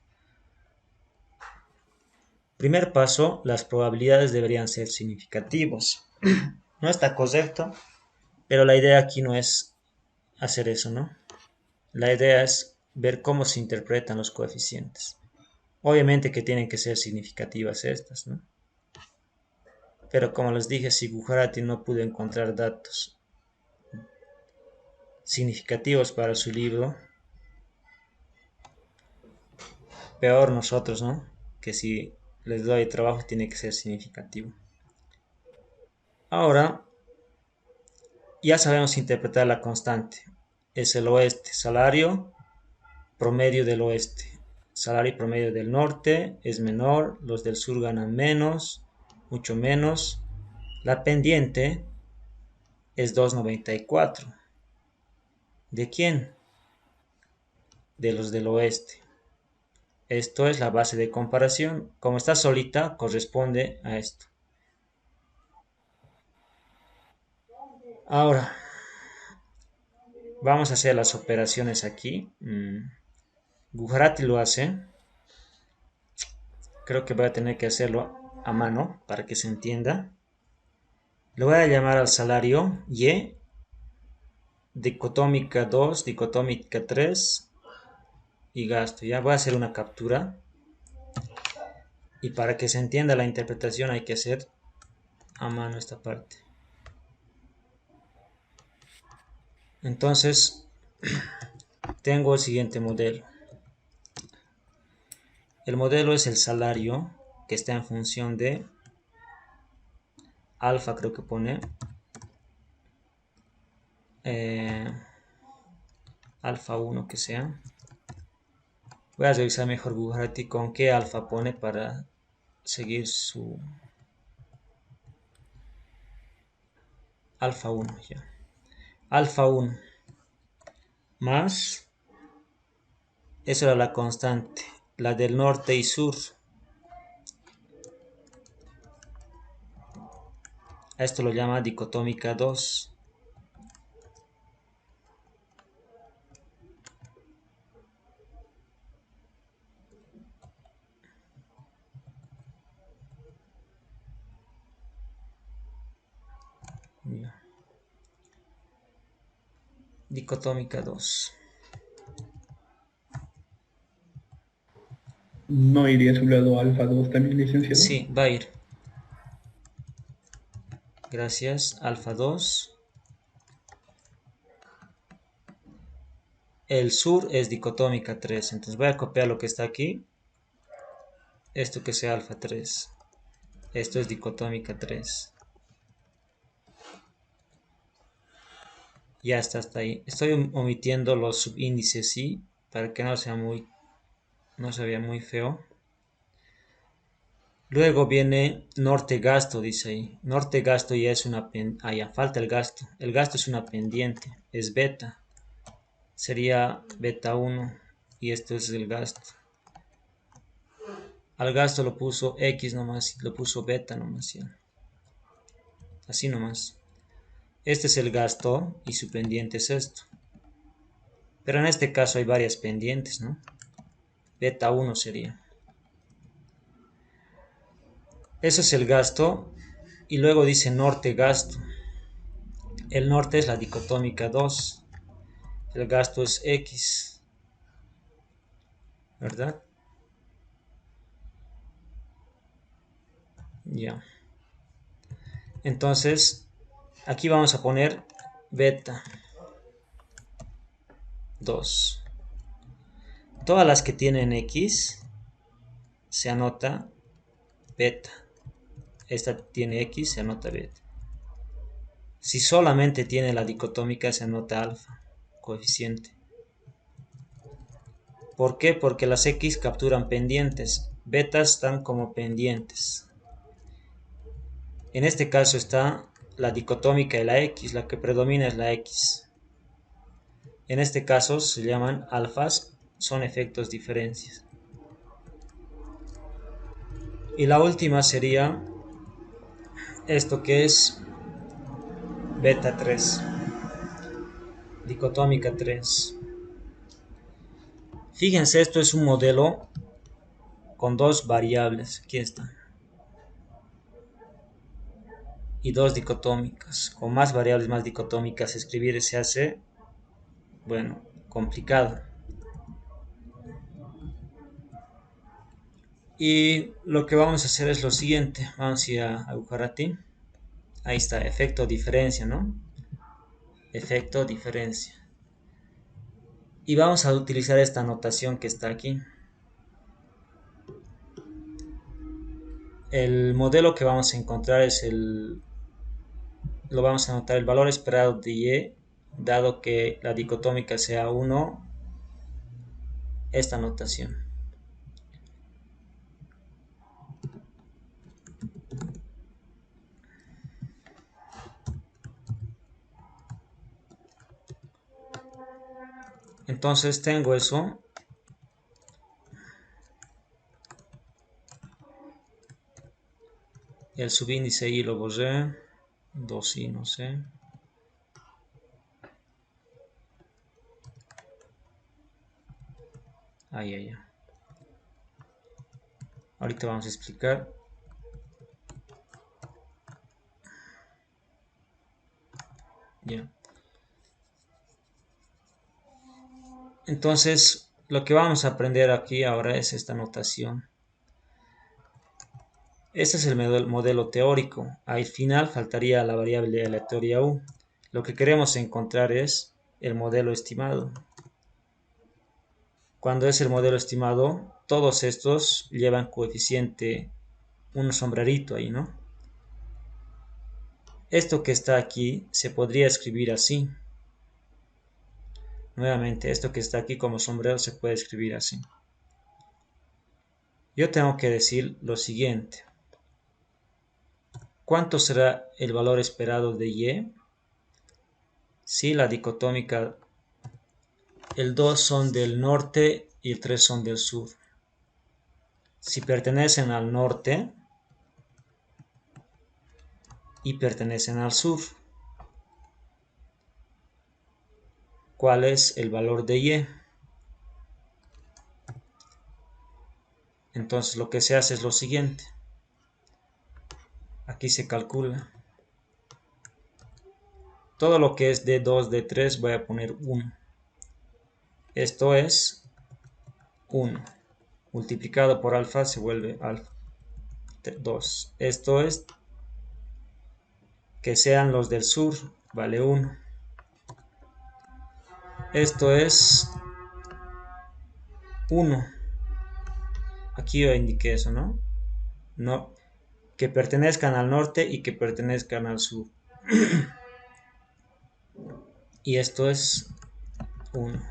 Primer paso, las probabilidades deberían ser significativos. No está correcto, pero la idea aquí no es hacer eso, ¿no? La idea es ver cómo se interpretan los coeficientes. Obviamente que tienen que ser significativas estas, ¿no? Pero como les dije, si Gujarati no pudo encontrar datos significativos para su libro, peor nosotros, ¿no? Que si les doy trabajo tiene que ser significativo. Ahora, ya sabemos interpretar la constante. Es el oeste, salario promedio del oeste. Salario promedio del norte es menor, los del sur ganan menos, mucho menos. La pendiente es 2.94. ¿De quién? De los del oeste. Esto es la base de comparación. Como está solita, corresponde a esto. Ahora, Vamos a hacer las operaciones aquí. Gujarati lo hace. Creo que voy a tener que hacerlo a mano para que se entienda. Le voy a llamar al salario Y, dicotómica 2, dicotómica 3 y gasto. Ya voy a hacer una captura. Y para que se entienda la interpretación hay que hacer a mano esta parte. Entonces, tengo el siguiente modelo. El modelo es el salario que está en función de alfa, creo que pone. Alfa 1 que sea. Voy a revisar mejor Gujarati con qué alfa pone para seguir su alfa 1 ya. Alfa 1 más, eso era la constante, la del norte y sur. A esto lo llama dicotómica 2. Ya. Dicotómica 2. ¿No iría a su lado alfa 2 también, licenciado? Sí, va a ir. Gracias. Alfa 2. El sur es dicotómica 3. Entonces voy a copiar lo que está aquí. Esto que sea alfa 3. Esto es dicotómica 3. Ya está hasta ahí. Estoy omitiendo los subíndices, sí, para que no se vea muy feo. Luego viene norte gasto, dice ahí. Norte gasto ya es una ya falta el gasto. El gasto es una pendiente, es beta. Sería beta 1 y esto es el gasto. Al gasto lo puso X nomás, lo puso beta nomás ya. Así nomás. Este es el gasto y su pendiente es esto. Pero en este caso hay varias pendientes, ¿no? Beta 1 sería. Eso es el gasto. Y luego dice norte gasto. El norte es la dicotómica 2. El gasto es X. ¿Verdad? Ya. Entonces, aquí vamos a poner beta 2. Todas las que tienen X se anota beta. Esta tiene X, se anota beta. Si solamente tiene la dicotómica, se anota alfa, coeficiente. ¿Por qué? Porque las X capturan pendientes. Betas están como pendientes. En este caso está la dicotómica y la X. La que predomina es la X. En este caso se llaman alfas. Son efectos diferencias. Y la última sería esto que es beta 3. Dicotómica 3. Fíjense, esto es un modelo con dos variables. Aquí está. Y dos dicotómicas. Con más variables, más dicotómicas, escribir se hace, bueno, complicado. Y lo que vamos a hacer es lo siguiente. Vamos a ir a Gujarati. Ahí está, efecto diferencia, ¿no? Efecto diferencia. Y vamos a utilizar esta notación que está aquí. El modelo que vamos a encontrar es lo vamos a anotar el valor esperado de Y, dado que la dicotómica sea 1, esta notación. Entonces tengo eso. El subíndice Y lo borré. 2Y, no sé. Ahí. Ahorita vamos a explicar. Ya. Entonces, lo que vamos a aprender aquí ahora es esta notación. Este es el modelo teórico. Al final faltaría la variable aleatoria u. Lo que queremos encontrar es el modelo estimado. Cuando es el modelo estimado, todos estos llevan coeficiente un sombrerito ahí, ¿no? Esto que está aquí se podría escribir así. Nuevamente, esto que está aquí como sombrero se puede escribir así. Yo tengo que decir lo siguiente. ¿Cuánto será el valor esperado de Y? Si la dicotómica, el 2 son del norte y el 3 son del sur. Si pertenecen al norte y pertenecen al sur, ¿cuál es el valor de Y? Entonces lo que se hace es lo siguiente. Aquí se calcula. Todo lo que es de 2, de 3 voy a poner 1. Esto es 1. Multiplicado por alfa se vuelve alfa. 2. Esto es que sean los del sur, vale 1. Esto es 1. Aquí yo indiqué eso, ¿no? No, que pertenezcan al norte y que pertenezcan al sur. Y esto es 1.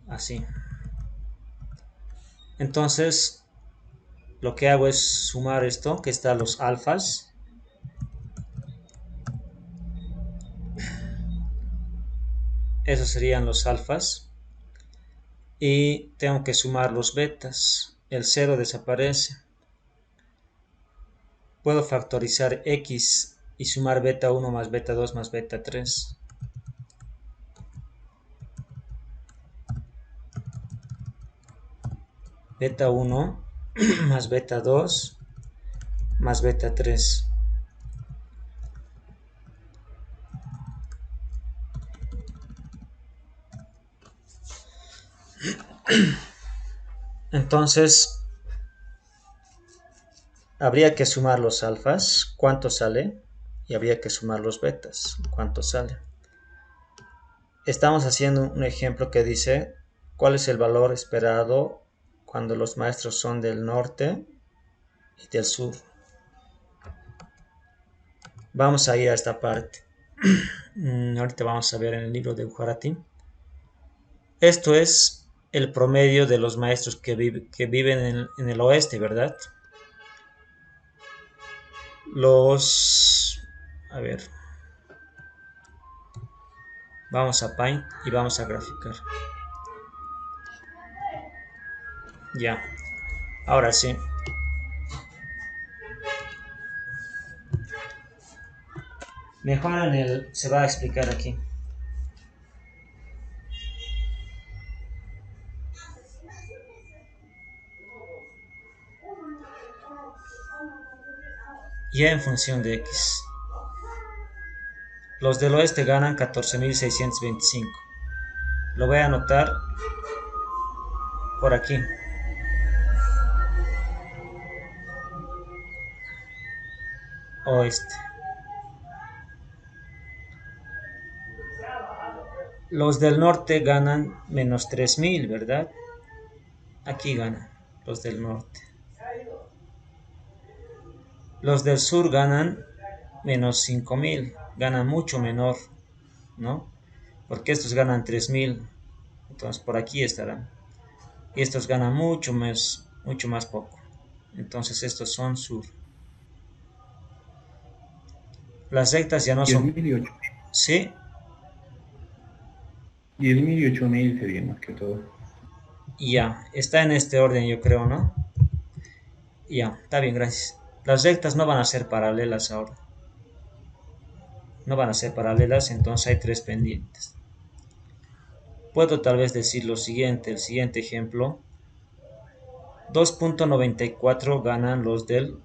Así. Entonces, lo que hago es sumar esto, que está los alfas. Esos serían los alfas. Y tengo que sumar los betas. El 0 desaparece. Puedo factorizar x y sumar beta 1 más beta 2 más beta 3. Beta 1 más beta 2 más beta 3. Entonces, habría que sumar los alfas, ¿cuánto sale? Y habría que sumar los betas, ¿cuánto sale? Estamos haciendo un ejemplo que dice, ¿cuál es el valor esperado cuando los maestros son del norte y del sur? Vamos a ir a esta parte. Ahorita vamos a ver en el libro de Ujarati. Esto es el promedio de los maestros que viven en el oeste, ¿verdad? A ver. Vamos a Paint y vamos a graficar. Ya. Ahora sí. Mejor se va a explicar aquí. Y en función de X. Los del oeste ganan 14.625. Lo voy a anotar por aquí. Oeste. Los del norte ganan menos 3.000, ¿verdad? Aquí ganan los del norte. Los del sur ganan menos 5.000. Ganan mucho menor, ¿no? Porque estos ganan 3.000. Entonces por aquí estarán. Y estos ganan mucho más poco. Entonces estos son sur. Las rectas ya no son... 10.000 y 8.000. ¿Sí? 10.000 y 8.000 sería más que todo. Ya, está en este orden yo creo, ¿no? Ya, está bien, gracias. Las rectas no van a ser paralelas ahora. No van a ser paralelas, entonces hay 3 pendientes. puedo tal vez decir lo siguiente, el siguiente ejemplo. 2.94 ganan los del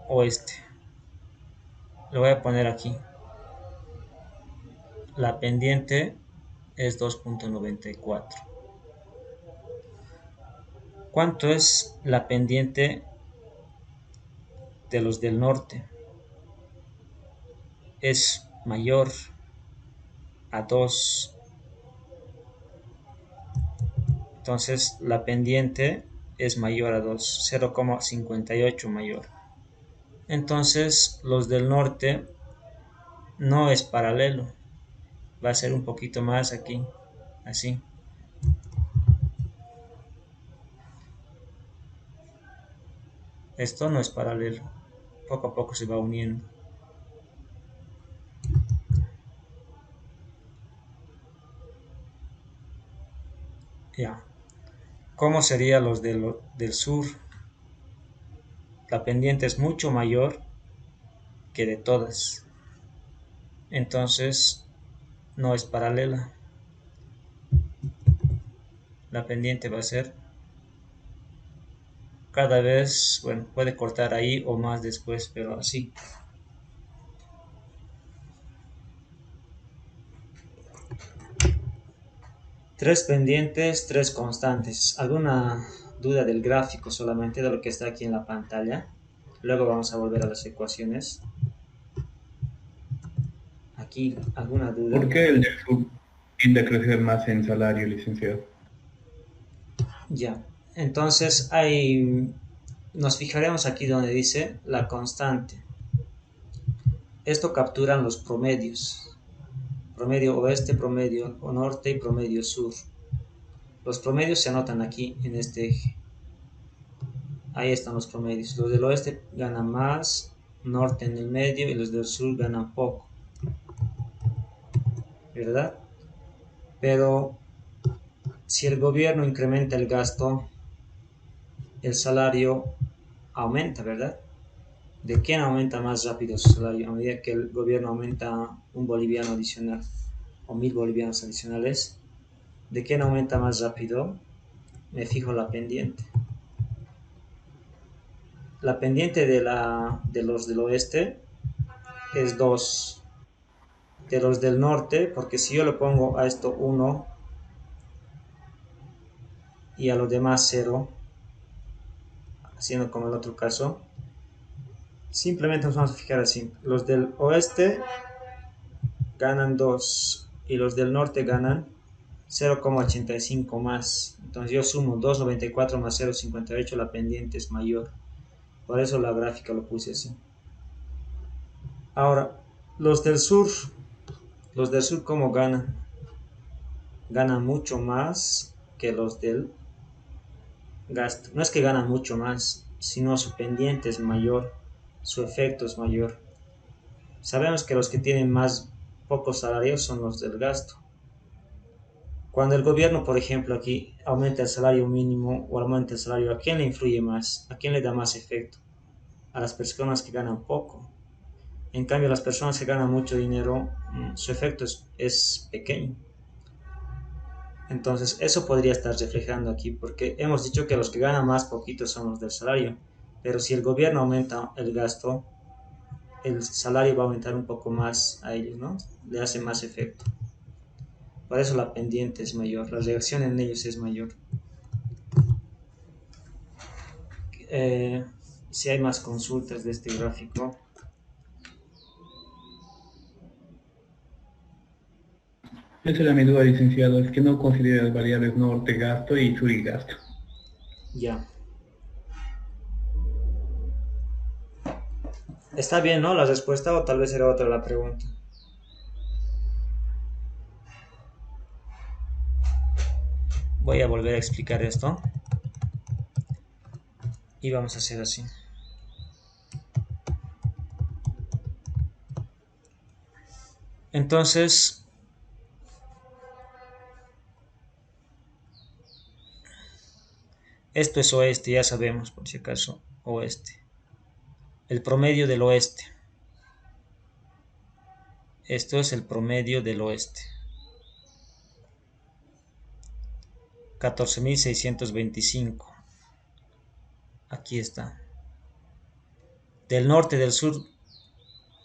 oeste. Lo voy a poner aquí. La pendiente es 2.94. ¿Cuánto es la pendiente de los del norte? Es mayor a 2. Entonces la pendiente es mayor a 2, 0,58 mayor. Entonces los del norte no es paralelo. Va a ser un poquito más aquí, así. Esto no es paralelo. Poco a poco se va uniendo. Ya. ¿Cómo serían los del sur? La pendiente es mucho mayor que de todas. Entonces no es paralela. La pendiente va a ser cada vez, bueno, puede cortar ahí o más después, pero así. Tres pendientes, tres constantes. ¿Alguna duda del gráfico solamente de lo que está aquí en la pantalla? Luego vamos a volver a las ecuaciones. Aquí, ¿alguna duda? ¿Por qué el del sur tiende a crecer más en salario, licenciado? Ya. Entonces, nos fijaremos aquí donde dice la constante. Esto capturan los promedios. Promedio oeste, promedio norte y promedio sur. Los promedios se anotan aquí en este eje. Ahí están los promedios. Los del oeste ganan más, norte en el medio y los del sur ganan poco. ¿Verdad? Pero si el gobierno incrementa el gasto, el salario aumenta, ¿verdad? ¿De quién aumenta más rápido su salario? A medida que el gobierno aumenta un boliviano adicional o 1000 bolivianos adicionales, ¿de quién aumenta más rápido? Me fijo la pendiente. La pendiente de los del oeste es 2. De los del norte, porque si yo le pongo a esto 1 y a los demás 0, haciendo como el otro caso, simplemente nos vamos a fijar así. Los del oeste ganan 2 y los del norte ganan 0,85 más. Entonces yo sumo 2,94 más 0,58, la pendiente es mayor. Por eso la gráfica lo puse así. Ahora, los del sur ¿cómo ganan? Ganan mucho más que los del gasto. No es que ganan mucho más, sino su pendiente es mayor, su efecto es mayor. Sabemos que los que tienen más pocos salarios son los del gasto. Cuando el gobierno, por ejemplo, aquí aumenta el salario mínimo o aumenta el salario, ¿a quién le influye más? ¿A quién le da más efecto? A las personas que ganan poco. En cambio, las personas que ganan mucho dinero, su efecto es pequeño. Entonces, eso podría estar reflejando aquí, porque hemos dicho que los que ganan más poquito son los del salario. Pero si el gobierno aumenta el gasto, el salario va a aumentar un poco más a ellos, ¿no? Le hace más efecto. Por eso la pendiente es mayor, la reacción en ellos es mayor. Si hay más consultas de este gráfico. Esa era mi duda, licenciado, es que no considera las variables norte, gasto y sur y gasto. Ya. Está bien, ¿no? La respuesta, o tal vez era otra la pregunta. Voy a volver a explicar esto. Y vamos a hacer así. Entonces, esto es oeste, ya sabemos, por si acaso, oeste. El promedio del oeste. Esto es el promedio del oeste. 14.625. Aquí está. Del norte y del sur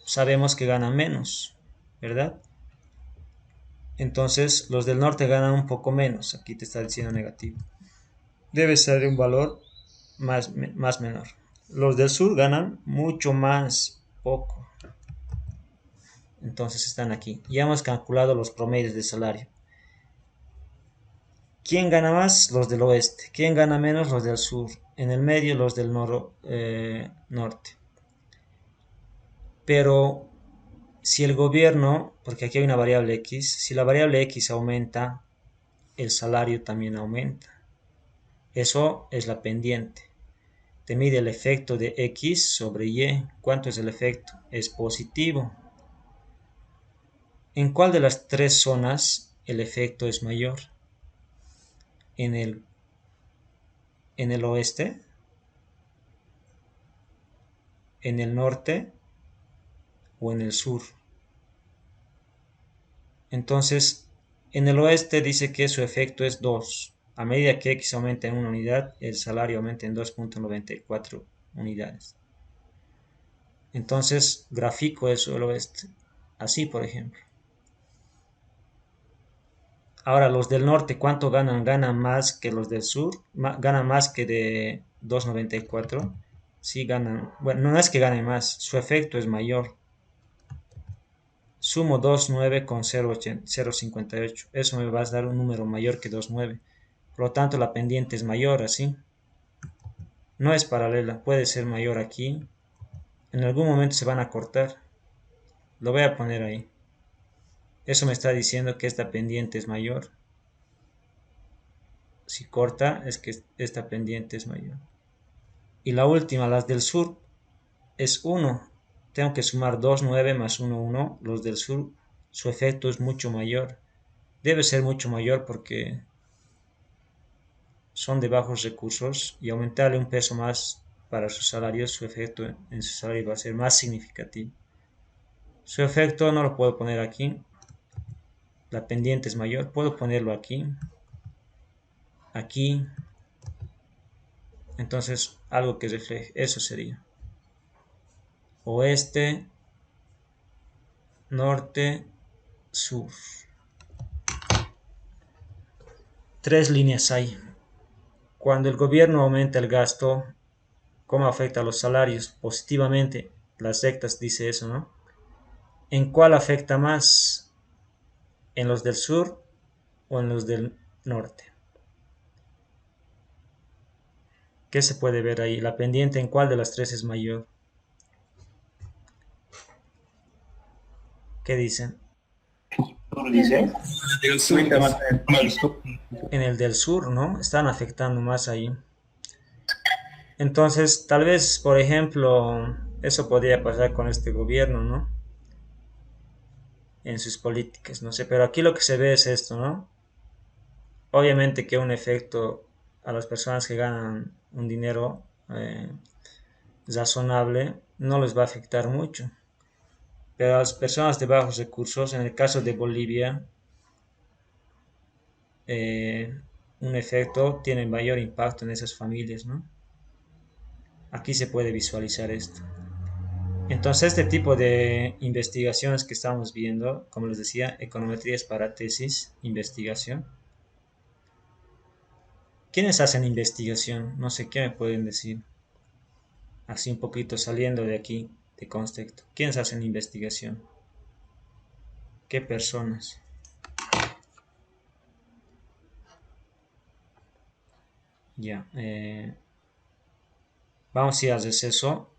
sabemos que ganan menos, ¿verdad? Entonces los del norte ganan un poco menos. Aquí te está diciendo negativo. Debe ser un valor más menor. Los del sur ganan mucho más poco. Entonces están aquí. Ya hemos calculado los promedios de salario. ¿Quién gana más? Los del oeste. ¿Quién gana menos? Los del sur. En el medio los del norte. Pero si el gobierno, porque aquí hay una variable X, si la variable X aumenta, el salario también aumenta. Eso es la pendiente. Te mide el efecto de X sobre Y. ¿Cuánto es el efecto? Es positivo. ¿En cuál de las tres zonas el efecto es mayor? ¿En el oeste? ¿En el norte? ¿O en el sur? Entonces, en el oeste dice que su efecto es 2. A medida que X aumenta en 1 unidad, el salario aumenta en 2.94 unidades. Entonces, grafico eso del oeste. Así, por ejemplo. Ahora, los del norte, ¿cuánto ganan? ¿Ganan más que los del sur? ¿Ganan más que de 2.94? Sí, ganan. Bueno, no es que ganen más, su efecto es mayor. Sumo 2,9 con 0,58. Eso me va a dar un número mayor que 2,9. Por lo tanto, la pendiente es mayor, así. No es paralela, puede ser mayor aquí. En algún momento se van a cortar. Lo voy a poner ahí. Eso me está diciendo que esta pendiente es mayor. Si corta, es que esta pendiente es mayor. Y la última, las del sur, es 1. Tengo que sumar 2,9 más 1, 1. Los del sur, su efecto es mucho mayor. Debe ser mucho mayor porque son de bajos recursos y aumentarle un peso más para sus salarios, su efecto en su salario va a ser más significativo. Su efecto no lo puedo poner aquí. La pendiente es mayor. Puedo ponerlo aquí. Aquí. Entonces, algo que refleje. Eso sería. Oeste, norte, sur. 3 líneas hay. Cuando el gobierno aumenta el gasto, ¿cómo afecta a los salarios? Positivamente. Las rectas dice eso, ¿no? ¿En cuál afecta más? ¿En los del sur o en los del norte? ¿Qué se puede ver ahí? La pendiente en cuál de las tres es mayor. ¿Qué dicen? Dice. En el del sur, ¿no? Están afectando más ahí. Entonces, tal vez, por ejemplo, eso podría pasar con este gobierno, ¿no? En sus políticas, no sé, pero aquí lo que se ve es esto, ¿no? Obviamente que un efecto a las personas que ganan un dinero razonable no les va a afectar mucho. Pero a las personas de bajos recursos, en el caso de Bolivia, un efecto tiene mayor impacto en esas familias, ¿no? Aquí se puede visualizar esto. Entonces, este tipo de investigaciones que estamos viendo, como les decía, econometrías para tesis, investigación. ¿Quiénes hacen investigación? No sé qué me pueden decir. Así un poquito saliendo de aquí, de contexto. ¿Quiénes hacen investigación? ¿Qué personas? Ya. Vamos a ir al receso.